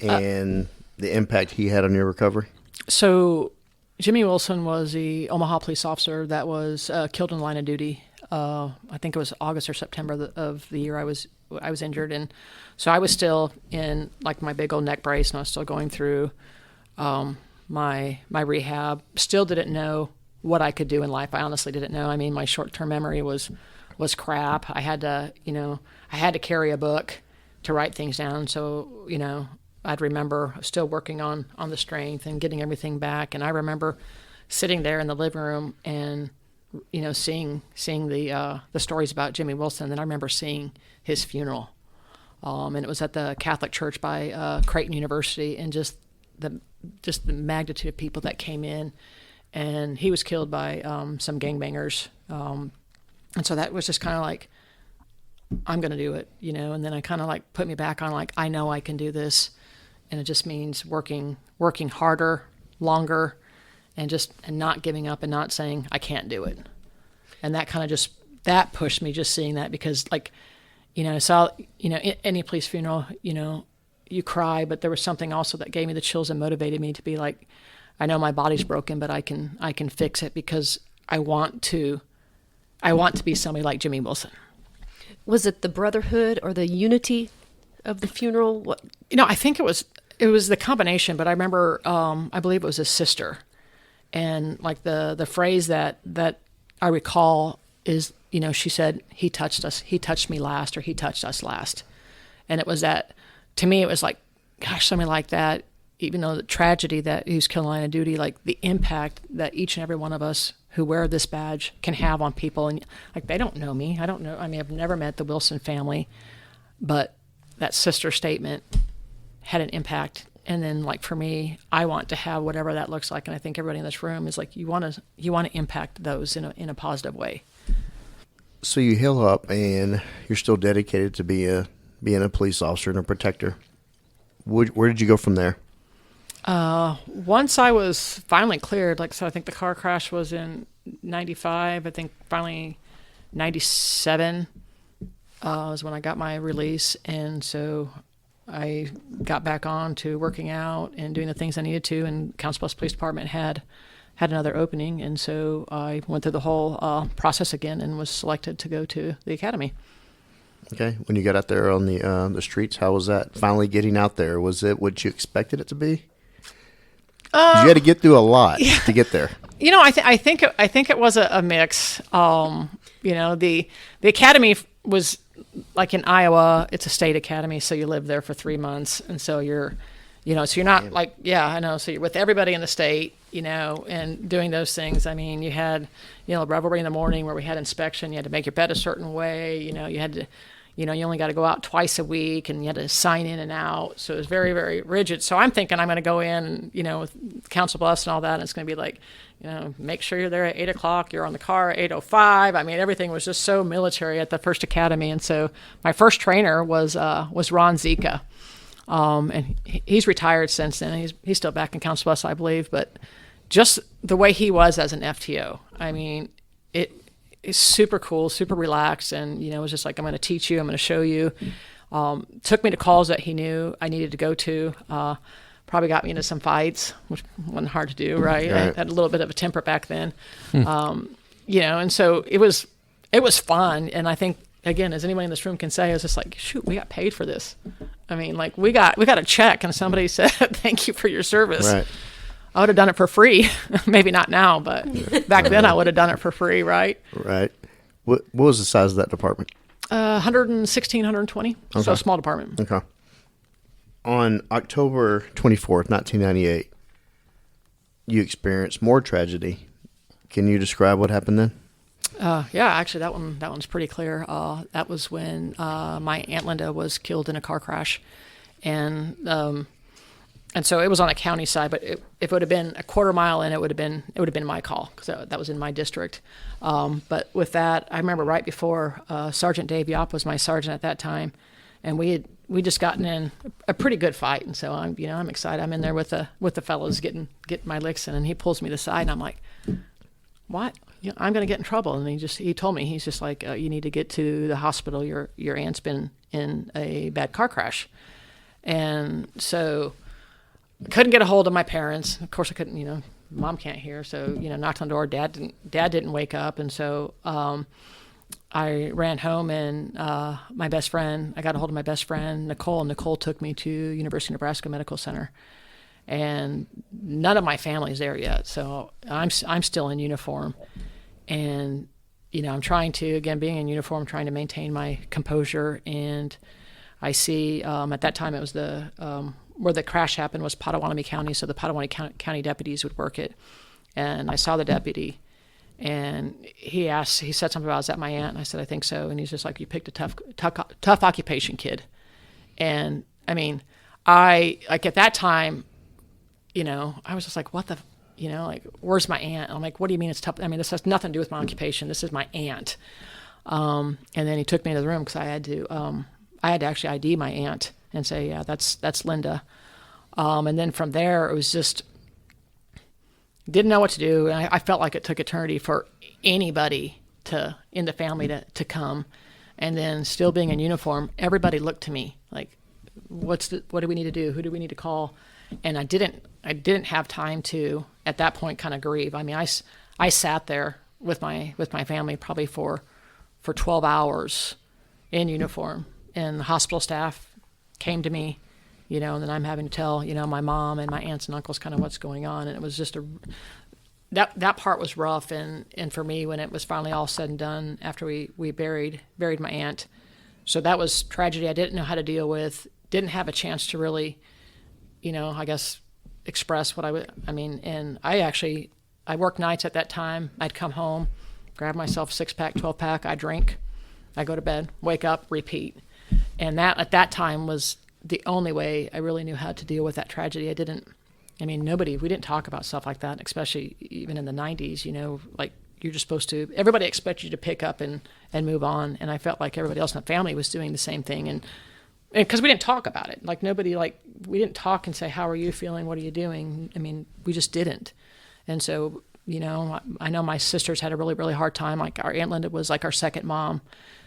and the impact he had on your recovery? So Jimmy Wilson was the Omaha police officer that was killed in the line of duty. I think it was August or September of the year I was injured, and so I was still in like my big old neck brace, and I was still going through my rehab. Still didn't know what I could do in life. I honestly didn't know. I mean, my short-term memory was crap. I had to carry a book to write things down. So, you know, I'd remember still working on the strength and getting everything back. And I remember sitting there in the living room and, you know, seeing the stories about Jimmy Wilson. Then I remember seeing his funeral. And it was at the Catholic Church by Creighton University, and just the magnitude of people that came in. And he was killed by some gangbangers. And so that was just kind of like, I'm going to do it, you know. And then I kind of like put me back on, like, I know I can do this. And it just means working harder, longer, and not giving up and not saying I can't do it. And that kind of that pushed me, just seeing that, because, like, you know, I saw, you know, any police funeral, you know, you cry, but there was something also that gave me the chills and motivated me to be like, I know my body's broken, but I can fix it, because I want to be somebody like Jimmy Wilson. Was it the brotherhood or the unity of the funeral? What? You know, I think it was the combination, but I remember, I believe it was his sister. And like the phrase that I recall is, you know, she said, he touched me last, or he touched us last. And it was that, to me, it was like, gosh, something like that, even though the tragedy that he was killed in line of duty, like the impact that each and every one of us who wear this badge can have on people. And like, they don't know me. I don't know. I mean, I've never met the Wilson family, but that sister statement had an impact. And then, like, for me, I want to have whatever that looks like. And I think everybody in this room is like, you want to impact those in a positive way. So you heal up, and you're still dedicated to being a police officer and a protector. Where did you go from there? Once I was finally cleared, like, so I think the car crash was in 95. I think finally 97 was when I got my release. And so I got back on to working out and doing the things I needed to. And Council Bluffs Police Department had another opening. And so I went through the whole process again and was selected to go to the academy. Okay. When you got out there on the streets, how was that? Finally getting out there, was it what you expected it to be? You had to get through a lot to get there. You know, I think it was a mix. You know, the academy was like in Iowa. It's a state academy, so you live there for 3 months, and so you're not like, yeah, I know. So you're with everybody in the state, you know, and doing those things. I mean, you had, you know, revelry in the morning where we had inspection. You had to make your bed a certain way. You know, you had to. You know, you only got to go out twice a week, and you had to sign in and out. So it was very, very rigid. So I'm thinking I'm going to go in, you know, with Council Bluffs and all that, and it's going to be like, you know, make sure you're there at 8 o'clock. You're on the car at 8:05. I mean, everything was just so military at the first academy. And so my first trainer was Ron Zika. And he's retired since then. He's still back in Council Bluffs, I believe. But just the way he was as an FTO, I mean, it's super cool, super relaxed, and, you know, it was just like, I'm going to teach you, I'm going to show you. Took me to calls that he knew I needed to go to. Probably got me into some fights, which wasn't hard to do, right? I had a little bit of a temper back then. You know, and so it was fun. And I think, again, as anybody in this room can say, I was just like, shoot, we got paid for this. I mean, like, we got a check, and somebody said, thank you for your service. Right. I would have done it for free. Maybe not now, but back then I would have done it for free, right? Right. What was the size of that department? 116, 120. So Okay. a small department. Okay. On October 24th, 1998, you experienced more tragedy. Can you describe what happened then? Yeah, actually, that one's pretty clear. That was when my Aunt Linda was killed in a car crash, and so it was on a county side. But if it would have been a quarter mile in, it would have been my call because that was in my district. But with that, I remember right before Sergeant Dave Yopp was my sergeant at that time, and we just gotten in a pretty good fight, and so I'm excited. I'm in there with the fellows getting my licks in, and he pulls me to the side, and I'm like, what? I'm going to get in trouble. And he told me, he's just like, you need to get to the hospital. Your aunt's been in a bad car crash. And so I couldn't get a hold of my parents. Of course I couldn't, mom can't hear. So, knocked on the door. Dad didn't wake up. And so, I ran home and, my best friend, I got a hold of my best friend, Nicole, and Nicole took me to University of Nebraska Medical Center. And none of my family's there yet. So I'm still in uniform. And, I'm trying to, again, being in uniform, trying to maintain my composure. And I see, at that time, it was where the crash happened was Potawatomi County. So the Potawatomi County deputies would work it. And I saw the deputy, and he said something about, is that my aunt? And I said, I think so. And he's just like, you picked a tough occupation, kid. And I mean, at that time, I was just like, what the, where's my aunt? I'm like, what do you mean it's tough? I mean, this has nothing to do with my occupation. This is my aunt. And then he took me to the room because I had to actually ID my aunt and say, yeah, that's Linda. And then from there, it was just, didn't know what to do. And I felt like it took eternity for anybody in the family to come. And then still being in uniform, everybody looked to me like, what do we need to do? Who do we need to call? And I didn't have time to, at that point, kind of grieve. I mean, I sat there with my family probably for 12 hours in uniform, and the hospital staff came to me, and then I'm having to tell, my mom and my aunts and uncles kind of what's going on. And it was just that part was rough. And for me, when it was finally all said and done, after we buried my aunt, so that was tragedy I didn't know how to deal with, didn't have a chance to really, I guess, express what and I worked nights at that time. I'd come home, grab myself a 6-pack, 12-pack, I drink, I go to bed, wake up, repeat. And that, at that time, was the only way I really knew how to deal with that tragedy. we didn't talk about stuff like that, especially even in the 90s, like you're just supposed to, everybody expects you to pick up and move on. And I felt like everybody else in the family was doing the same thing. And because we didn't talk about it, like nobody, we didn't talk and say, how are you feeling? What are you doing? I mean, we just didn't. And so, I know my sisters had a really, really hard time. Like our Aunt Linda was like our second mom.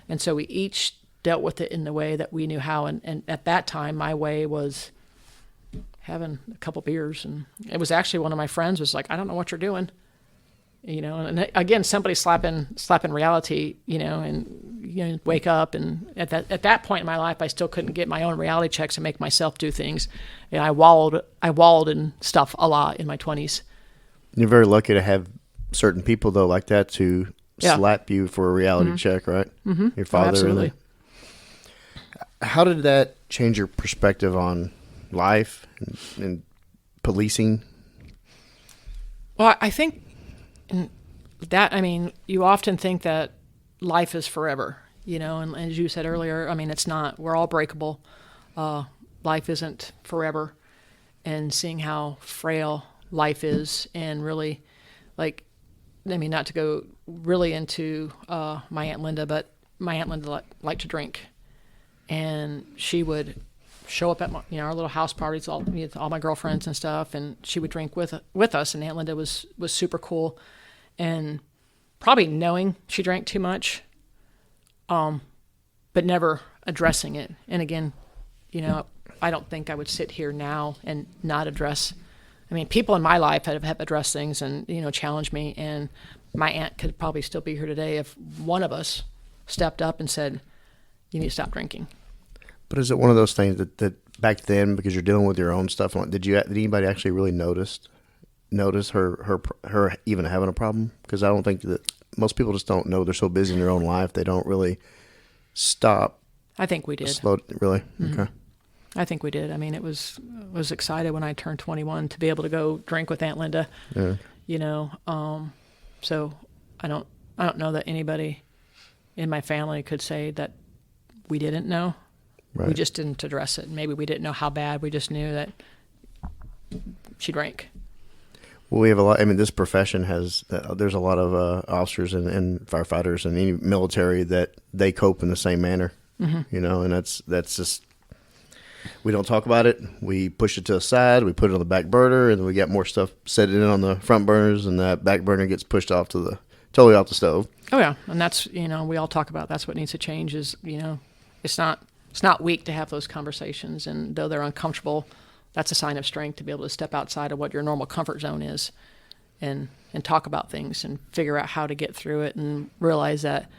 And so we each dealt with it in the way that we knew how. And at that time, my way was having a couple beers. And it was actually one of my friends was like, I don't know what you're doing. And again, somebody slapping reality, and wake up. And at that point in my life, I still couldn't get my own reality checks and make myself do things. And I wallowed in stuff a lot in my 20s. You're very lucky to have certain people though like that to slap you for a reality check, right? Mm-hmm. Your father. Absolutely. How did that change your perspective on life and policing? Well, I think you often think that life is forever, and as you said earlier, it's not. We're all breakable. Life isn't forever. And seeing how frail life is, and really, not to go really into my Aunt Linda, but my Aunt Linda liked to drink. And she would show up at our little house parties, all my girlfriends and stuff, and she would drink with us. And Aunt Linda was super cool, and probably knowing she drank too much, but never addressing it. And again, I don't think I would sit here now and not address. People in my life have addressed things and challenged me, and my aunt could probably still be here today if one of us stepped up and said, you need to stop drinking. But is it one of those things that back then, because you're dealing with your own stuff, did anybody actually really notice her even having a problem? Because I don't think that most people just don't know. They're so busy in their own life, they don't really stop? I think we did. Slow, really? Okay. I think we did. I mean, was excited when I turned 21 to be able to go drink with Aunt Linda. Yeah. You know, so I don't know that anybody in my family could say that we didn't know. Right. We just didn't address it. Maybe we didn't know how bad. We just knew that she drank. Well, we have a lot. I mean, this profession has. There's a lot of officers and firefighters and any military that they cope in the same manner. You know, and that's just. We don't talk about it. We push it to the side. We put it on the back burner, and then we got more stuff set in on the front burners, and that back burner gets pushed off to totally off the stove. Oh yeah, and that's we all talk about. That's what needs to change. Is it's not weak to have those conversations, and though they're uncomfortable, that's a sign of strength to be able to step outside of what your normal comfort zone is, and talk about things and figure out how to get through it, and realize that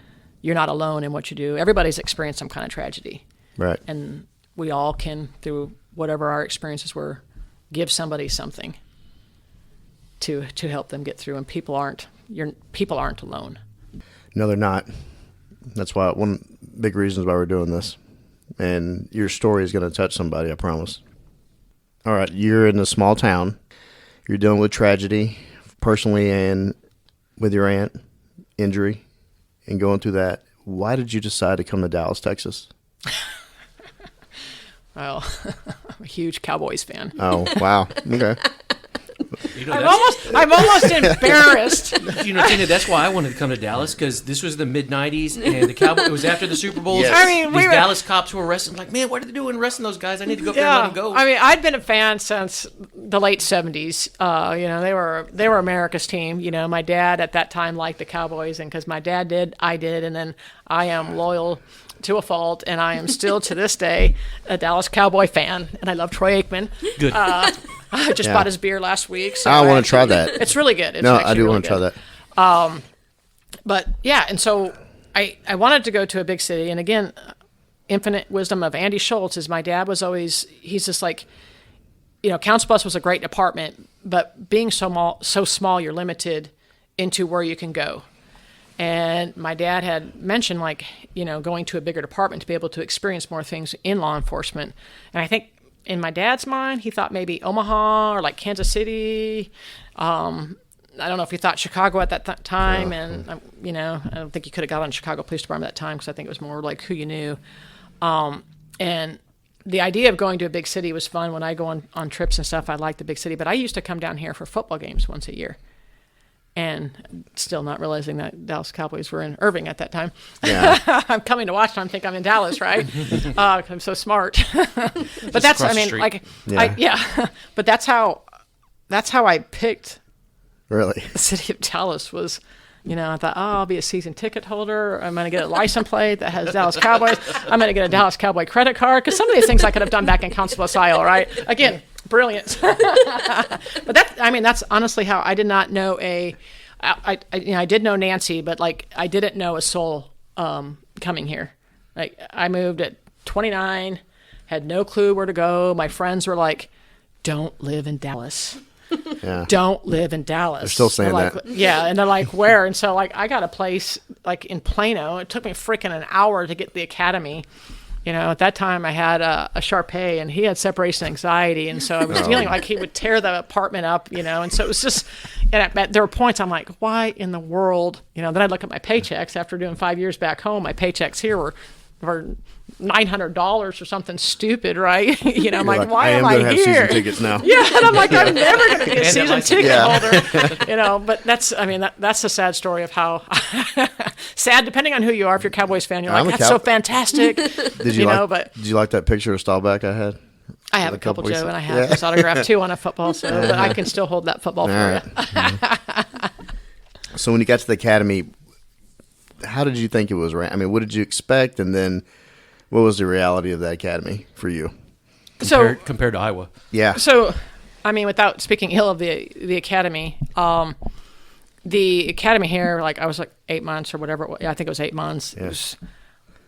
you're not alone in what you do. Everybody's experienced some kind of tragedy, Right. and we all can, through whatever our experiences were, give somebody something to help them get through. And people aren't alone. No, they're not. That's why one big reasons why we're doing this. And your story is going to touch somebody, I promise. All right, you're in a small town. You're dealing with tragedy, personally and with your aunt, injury, and going through that. Why did you decide to come to Dallas, Texas? Well, I'm a huge Cowboys fan. Oh, wow. Okay. I'm almost embarrassed. Tina, that's why I wanted to come to Dallas, because this was the mid-'90s, and the Cowboys, it was after the Super Bowls. Yes. I mean, These Dallas cops were arrested. I'm like, man, what are they doing arresting those guys? I need to go up there and let them go. I mean, I'd been a fan since the late 70s. They were America's team. My dad at that time liked the Cowboys, and because my dad did, I did, and then I am loyal to a fault, and I am still to this day a Dallas Cowboy fan, and I love Troy Aikman. Good. I just bought his beer last week. So I want to try that. It's really good. It's No, actually I do really want to try good. that. But yeah, and so I wanted to go to a big city, and again, infinite wisdom of Andy Schultz is my dad was always, he's just like, Council Bluffs was a great department, but being so small, you're limited into where you can go. And my dad had mentioned going to a bigger department to be able to experience more things in law enforcement. And I think in my dad's mind, he thought maybe Omaha or like Kansas City. I don't know if he thought Chicago at that time. And, I don't think he could have got on Chicago Police Department at that time because I think it was more like who you knew. And the idea of going to a big city was fun. When I go on trips and stuff, I like the big city. But I used to come down here for football games once a year. And still not realizing that Dallas Cowboys were in Irving at that time. Yeah. I'm coming to watch them. I think I'm in Dallas, right? I'm so smart. But that's, I mean, like, but that's how I picked Really? the city of Dallas was, I thought, I'll be a season ticket holder. I'm going to get a license plate that has Dallas Cowboys. I'm going to get a Dallas Cowboy credit card. Because some of these things I could have done back in Council Bluffs, Iowa, right? Again, brilliant. But that's honestly how I did not know I did know Nancy, but like I didn't know a soul coming here. Like I moved at 29, had no clue where to go. My friends were like, "Don't live in Dallas. Yeah. Don't live in Dallas." They're still saying like, that. Yeah, and they're like, "Where?" And so like I got a place like in Plano. It took me freaking an hour to get to the academy. At that time I had a Sharpay, and he had separation anxiety, and so I was feeling like he would tear the apartment up, and so it was just, and there were points I'm like, why in the world, then I'd look at my paychecks after doing 5 years back home. My paychecks here were $900 or something stupid, right? I'm like, why am I going to have here? season tickets now. Yeah, and I'm like, I'm never going to be a season ticket Yeah. holder, but that's the sad story of how sad, depending on who you are. If you're a Cowboys fan, you're I'm like, a that's so fantastic. Did you like that picture of Staubach I had? I have a couple, Joe, and I have his autograph too on a football, so but I can still hold that football for you. So when you got to the academy, how did you think it was? I mean, what did you expect, and then what was the reality of that academy for you? Compared to Iowa. Yeah. So, I mean, without speaking ill of the academy, the academy here, like I was like 8 months or whatever. I think it was 8 months. It was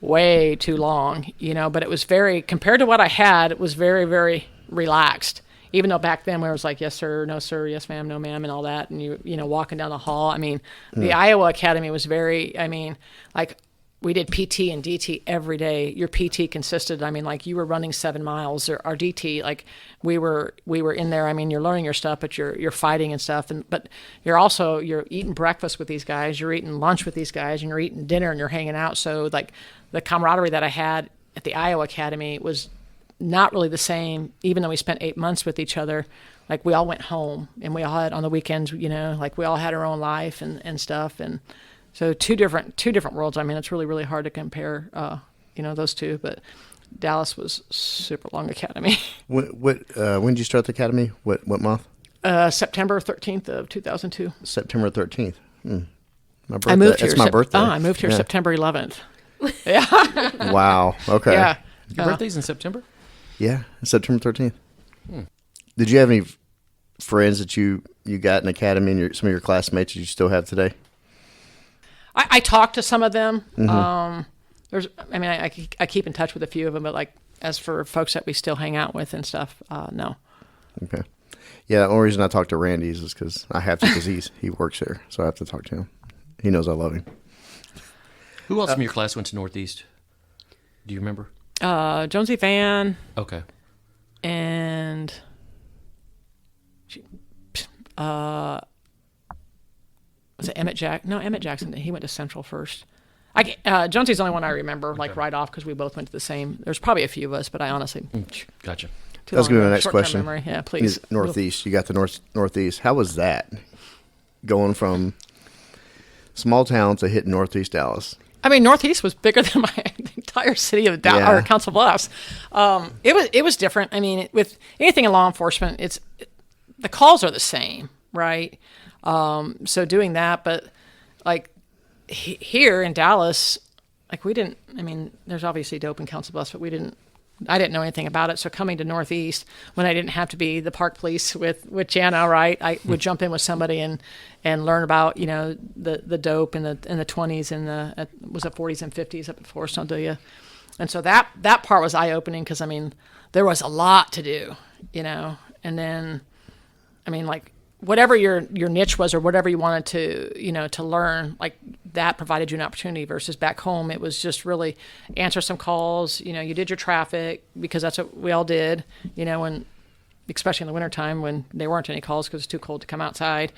way too long, but it was compared to what I had, it was very, very relaxed. Even though back then where it was like, yes, sir, no, sir, yes, ma'am, no, ma'am, and all that. And walking down the hall. I mean, the Iowa academy was very, like we did PT and DT every day. Your PT consisted, I mean, like you were running 7 miles, or our DT, like we were in there. I mean, you're learning your stuff, but you're fighting and stuff. But you're eating breakfast with these guys, you're eating lunch with these guys, and you're eating dinner and you're hanging out. So like the camaraderie that I had at the Iowa Academy was not really the same, even though we spent 8 months with each other. Like we all went home, and we all had on the weekends, like we all had our own life and stuff. And so two different worlds. I mean, it's really, really hard to compare, those two. But Dallas was super long academy. When did you start the academy? What month? September 13th of 2002. September 13th. My birthday. I moved here. It's my birthday. I moved here September 11th. Yeah. Wow. Okay. Yeah. Your birthday's in September? Yeah, September 13th. Did you have any friends that you got in academy and some of your classmates that you still have today? I talked to some of them. Mm-hmm. I keep in touch with a few of them, but like as for folks that we still hang out with and stuff, no. Okay. Yeah, the only reason I talk to Randy is because I have to, because he works here, so I have to talk to him. He knows I love him. Who else from your class went to Northeast? Do you remember? Jonesy Van. Okay. And was it Emmett Jackson? No, Emmett Jackson. He went to Central first. Jonesy's the only one I remember, like right off, because we both went to the same. There's probably a few of us, but I honestly. Gotcha. That was going to be my next question. Memory. Yeah, please. Northeast. You got the Northeast. How was that? Going from small town to hitting Northeast Dallas. I mean, Northeast was bigger than the entire city of Dallas or Council Bluffs. It was different. I mean, with anything in law enforcement, the calls are the same, right? So doing that, but like here in Dallas, like we didn't. I mean, there's obviously dope in Council Bluffs, but I didn't know anything about it. So coming to Northeast, when I didn't have to be the park police with Jana, right? I would jump in with somebody and learn about, the dope in the 20s and was it 40s and 50s up at Forest Aldea. And so that part was eye opening, because I mean, there was a lot to do, and then, I mean, like whatever your niche was or whatever you wanted to learn, like that provided you an opportunity, versus back home it was just really answer some calls. You did your traffic, because that's what we all did, when, especially in the wintertime when there weren't any calls because it's too cold to come outside.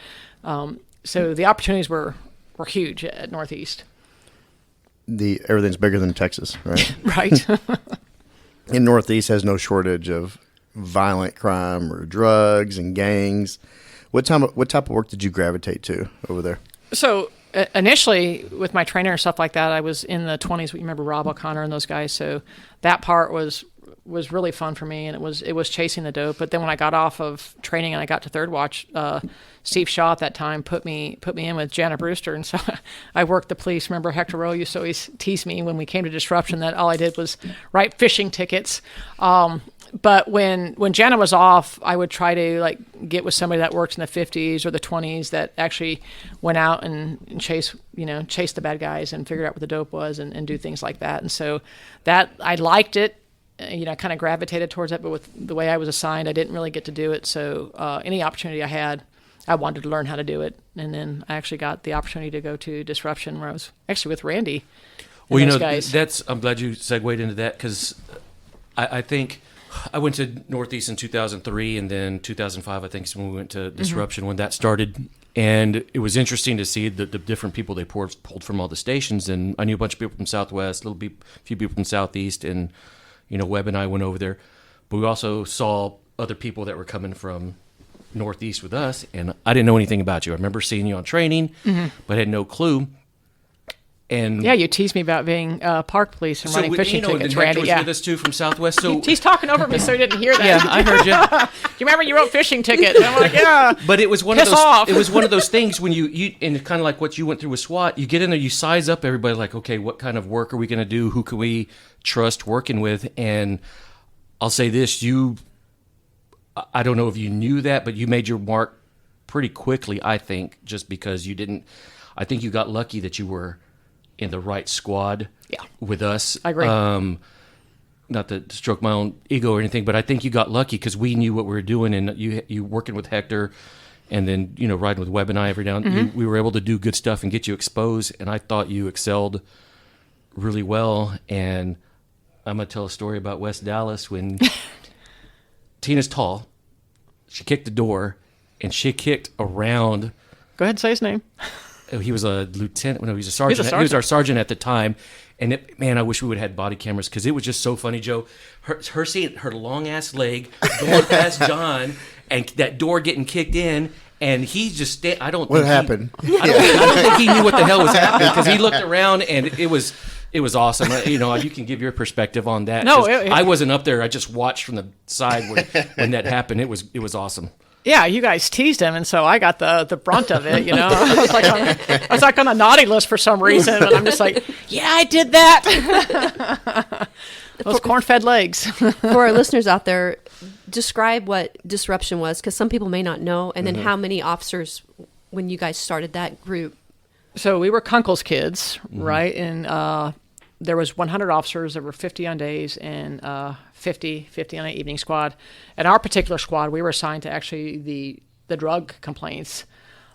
So the opportunities were huge at Northeast. Everything's bigger than Texas, right? Right. And Northeast has no shortage of violent crime or drugs and gangs. What type of work did you gravitate to over there? So initially, with my trainer and stuff like that, I was in the 20s. You remember Rob O'Connor and those guys. So that part was really fun for me, and it was chasing the dope. But then when I got off of training and I got to Third Watch, Steve Shaw at that time put me in with Jana Brewster, and so I worked the police. Remember Hector Rowe used to always tease me when we came to Disruption that all I did was write fishing tickets. But when Jana was off, I would try to like get with somebody that worked in the 50s or the 20s that actually went out and chase the bad guys and figured out what the dope was and do things like that. And so that I liked it, kind of gravitated towards it. But with the way I was assigned, I didn't really get to do it. So any opportunity I had, I wanted to learn how to do it. And then I actually got the opportunity to go to Disruption, where I was actually with Randy. Well, I'm glad you segued into that, because I think I went to Northeast in 2003, and then 2005, I think, is when we went to Disruption, when that started. And it was interesting to see the different people they pulled from all the stations. And I knew a bunch of people from Southwest, a few people from Southeast, and, Webb and I went over there. But we also saw other people that were coming from Northeast with us, and I didn't know anything about you. I remember seeing you on training, but had no clue. And yeah, you teased me about being park police and running fishing tickets, Randy. Was with us too from Southwest. So he's talking over me, so he didn't hear that. Yeah, I heard you. Do you remember you wrote fishing tickets? And I'm like, yeah. But it was one Piss of those. off. It was one of those things when you and kind of like what you went through with SWAT. You get in there, you size up everybody. Like, okay, what kind of work are we going to do? Who can we trust working with? And I'll say this: I don't know if you knew that, but you made your mark pretty quickly. I think just because you didn't. I think you got lucky that you were in the right squad with us. I agree. Not to stroke my own ego or anything, but I think you got lucky because we knew what we were doing, and you working with Hector, and then riding with Webb and I every now and then. We were able to do good stuff and get you exposed, and I thought you excelled really well. And I'm going to tell a story about West Dallas when Teena's tall. She kicked the door, and she kicked around. Go ahead and say his name. He was a lieutenant. No, he was a sergeant. He was a He was sergeant. our sergeant at the time. And man, I wish we would have had body cameras because it was just so funny, Joe. Her seeing her long ass leg going past John, and that door getting kicked in, and he just I don't. What think happened? I don't think he knew what the hell was happening because he looked around and it was awesome. You can give your perspective on that. No, 'cause I wasn't up there. I just watched from the side when that happened. It was awesome. Yeah, you guys teased him, and so I got the brunt of it. I was like on the naughty list for some reason, and I'm just like, yeah, I did that. Those corn-fed legs. For our listeners out there, describe what disruption was, because some people may not know, and then how many officers when you guys started that group. So we were Kunkel's kids, right? And there was 100 officers. There were 50 on days and 50 on an evening squad. And our particular squad, we were assigned to actually the drug complaints.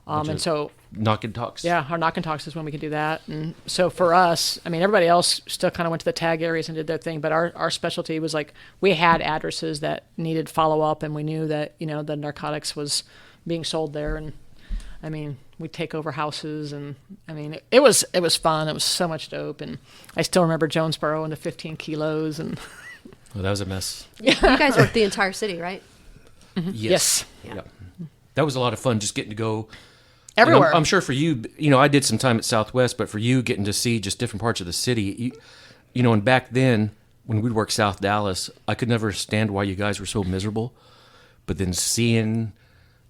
And so knock and talks. Yeah, our knock and talks is when we can do that. And so for us, everybody else still kind of went to the tag areas and did their thing, but our specialty was like we had addresses that needed follow-up, and we knew that, the narcotics was being sold there. And, we'd take over houses, and, it was fun. It was so much dope. And I still remember Jonesboro and the 15 kilos. And Well, that was a mess. You guys worked the entire city, right? Yes. Yeah. That was a lot of fun just getting to go Everywhere. I'm sure for you, I did some time at Southwest, but for you getting to see just different parts of the city, and back then when we'd work South Dallas, I could never understand why you guys were so miserable. But then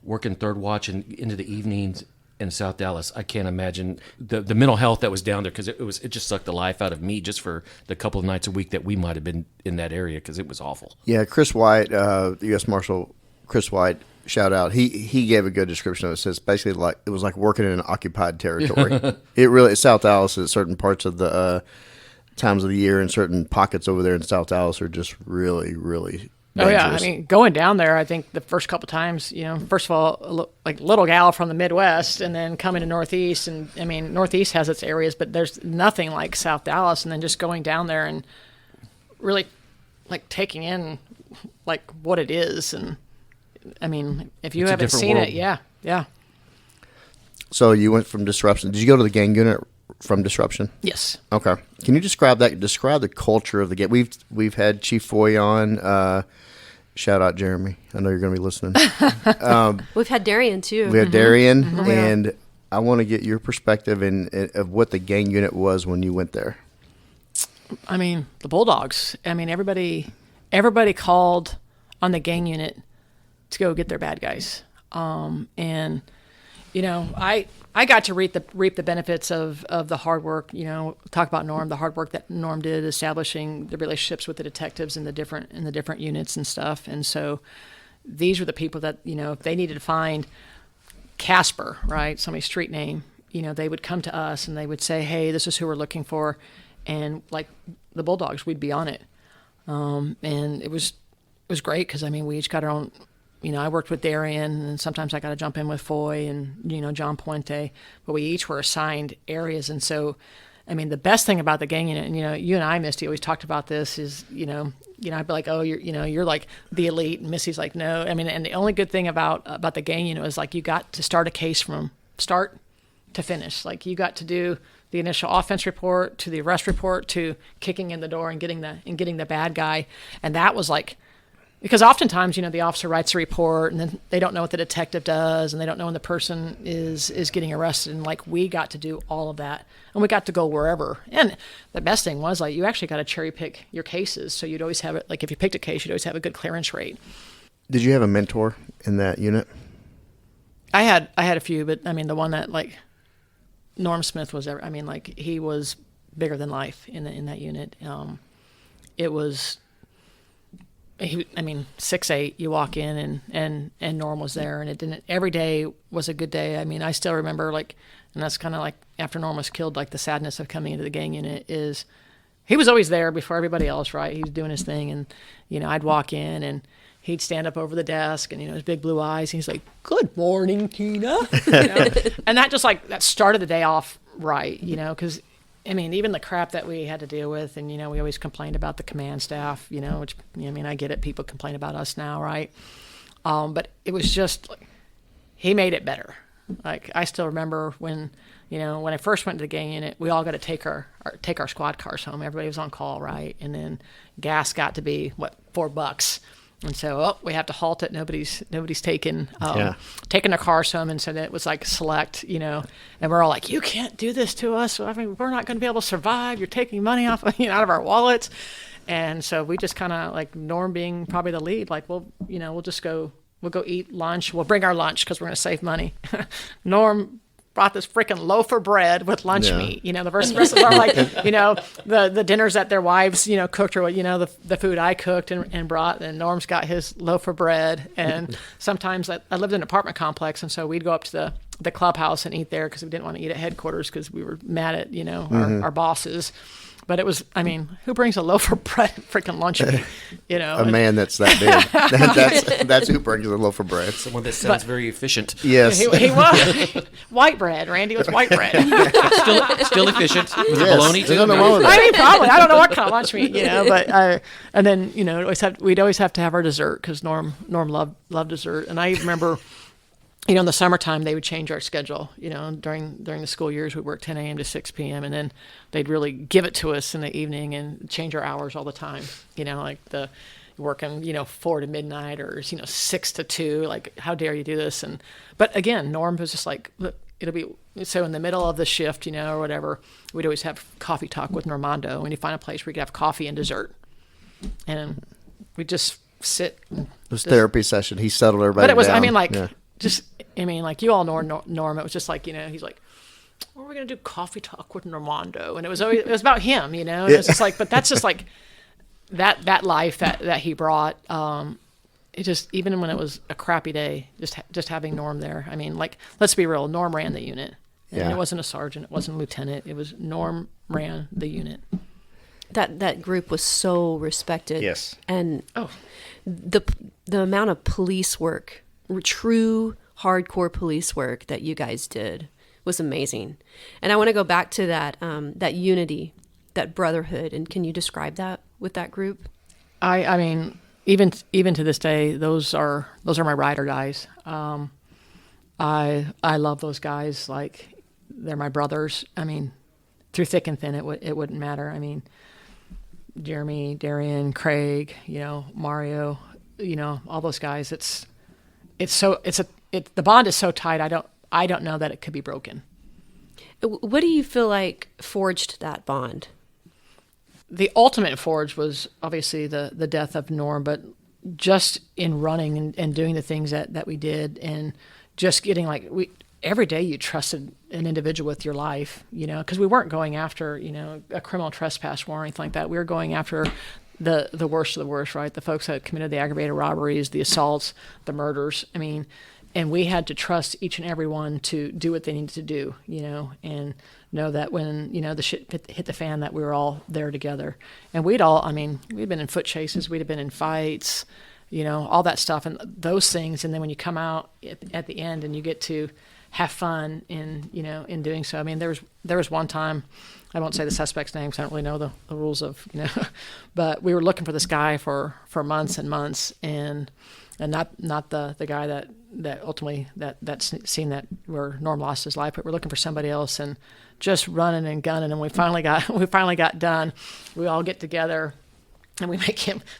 working third watch and into the evenings in South Dallas, I can't imagine the mental health that was down there, because it just sucked the life out of me just for the couple of nights a week that we might have been in that area, because it was awful. Yeah, Chris White, U.S. Marshal Chris White, shout out. He gave a good description of it. It says basically like it was like working in an occupied territory. It really South Dallas at certain parts of the times of the year and certain pockets over there in South Dallas are just really, really dangerous. Oh yeah, going down there, I think the first couple times, first of all, like little gal from the Midwest, and then coming to Northeast, and Northeast has its areas, but there's nothing like South Dallas, and then just going down there and really like taking in like what it is, and if you haven't seen it, yeah. So you went from disruption. Did you go to the gang unit from disruption? Yes. Okay. Can you describe that? Describe the culture of the gang. We've had Chief Foy on. Shout out Jeremy. I know you're going to be listening. We've had Darian too. We had Darian, and I want to get your perspective of what the gang unit was when you went there. The Bulldogs. Everybody called on the gang unit to go get their bad guys. And I got to reap the benefits of the hard work. Talk about Norm, the hard work that Norm did establishing the relationships with the detectives in the different units and stuff. And so these were the people that, if they needed to find Casper, right, somebody's street name, they would come to us and they would say, hey, this is who we're looking for. And like the Bulldogs, we'd be on it. And it was great because, we each got our own. I worked with Darian, and sometimes I got to jump in with Foy and, John Puente, but we each were assigned areas. And so, the best thing about the gang unit, and, you and I, Misty, always talked about this is, I'd be like, oh, you're like the elite. And Misty's like, no. And the only good thing about the gang unit is like, you got to start a case from start to finish. Like you got to do the initial offense report to the arrest report to kicking in the door and getting the bad guy. And that was like, because oftentimes, the officer writes a report and then they don't know what the detective does and they don't know when the person is getting arrested. And like we got to do all of that and we got to go wherever. And the best thing was like you actually got to cherry pick your cases. So you'd always have it, like if you picked a case, you'd always have a good clearance rate. Did you have a mentor in that unit? I had a few, but the one that like Norm Smith was, he was bigger than life in that unit. It was... 6'8", you walk in and Norm was there, and it didn't. Every day was a good day. I still remember like, and that's kind of like after Norm was killed, like the sadness of coming into the gang unit is, he was always there before everybody else, right? He was doing his thing, and I'd walk in and he'd stand up over the desk, and his big blue eyes, and he's like, "Good morning, Teena," and that just like that started the day off right, because I mean, even the crap that we had to deal with, and, we always complained about the command staff, which, I get it. People complain about us now, right? But it was just, he made it better. Like, I still remember when I first went to the gang unit, we all got to take our squad cars home. Everybody was on call, right? And then gas got to be, $4? And so, we have to halt it. Nobody's taking their cars home. And so it was like select, and we're all like, you can't do this to us. I mean, we're not going to be able to survive. You're taking money off, out of our wallets. And so we just kind of, like, Norm being probably the lead, like, we'll go eat lunch. We'll bring our lunch because we're going to save money. Norm brought this freaking loaf of bread with lunch meat. The rest of us are like, the dinners that their wives, cooked, or, the food I cooked and brought. And Norm's got his loaf of bread. And sometimes I lived in an apartment complex, and so we'd go up to the clubhouse and eat there because we didn't want to eat at headquarters because we were mad at, our bosses. But it was, who brings a loaf of bread and freaking lunch meat? A man that's that big. That's who brings a loaf of bread. Someone that sounds very efficient. Yes. He was. White bread, Randy. It was white bread. still efficient. Was it bologna too? Probably. I don't know what kind of lunch meat, but, and then, we'd always have to have our dessert because Norm loved dessert. And I remember, in the summertime, they would change our schedule. During the school years, we worked 10 a.m. to 6 p.m. And then they'd really give it to us in the evening and change our hours all the time. Like the working, 4 to midnight or, 6 to 2. Like, how dare you do this? But again, Norm was just like, look, it'll be, so in the middle of the shift, or whatever, we'd always have coffee talk with Normando. And you find a place where you could have coffee and dessert. And we'd just sit. It was therapy session. He settled everybody down. But it was, like you all know Norm. It was just like, he's like, well, we're going to do coffee talk with Normando. And it was about him, It was just like, but that's just like that life that he brought. It just, even when it was a crappy day, just having Norm there. Let's be real. Norm ran the unit. And it wasn't a sergeant. It wasn't a lieutenant. It was Norm ran the unit. That group was so respected. Yes. And the amount of police work, true hardcore police work that you guys did was amazing. And I want to go back to that unity, that brotherhood. And can you describe that with that group? Even to this day, those are my ride or dies. I love those guys like they're my brothers. Through thick and thin, it wouldn't matter. Jeremy, Darian, Craig, Mario, all those guys. The bond is so tight. I don't know that it could be broken. What do you feel like forged that bond? The ultimate forge was obviously the death of Norm, but just in running and doing the things that we did, and just getting every day you trusted an individual with your life, because we weren't going after, a criminal trespass warrant or anything like that. We were going after the worst of the worst, right? The folks that committed the aggravated robberies, the assaults, the murders. And we had to trust each and every one to do what they needed to do, and know that when, the shit hit the fan, that we were all there together. And we'd been in foot chases, we'd have been in fights, all that stuff and those things. And then when you come out at the end and you get to have fun in doing so. There was one time, I won't say the suspect's name because I don't really know the rules of, but we were looking for this guy for months and months, and not the guy that ultimately that's seen that where Norm lost his life, but we're looking for somebody else, and just running and gunning, and we finally got done. We all get together. And we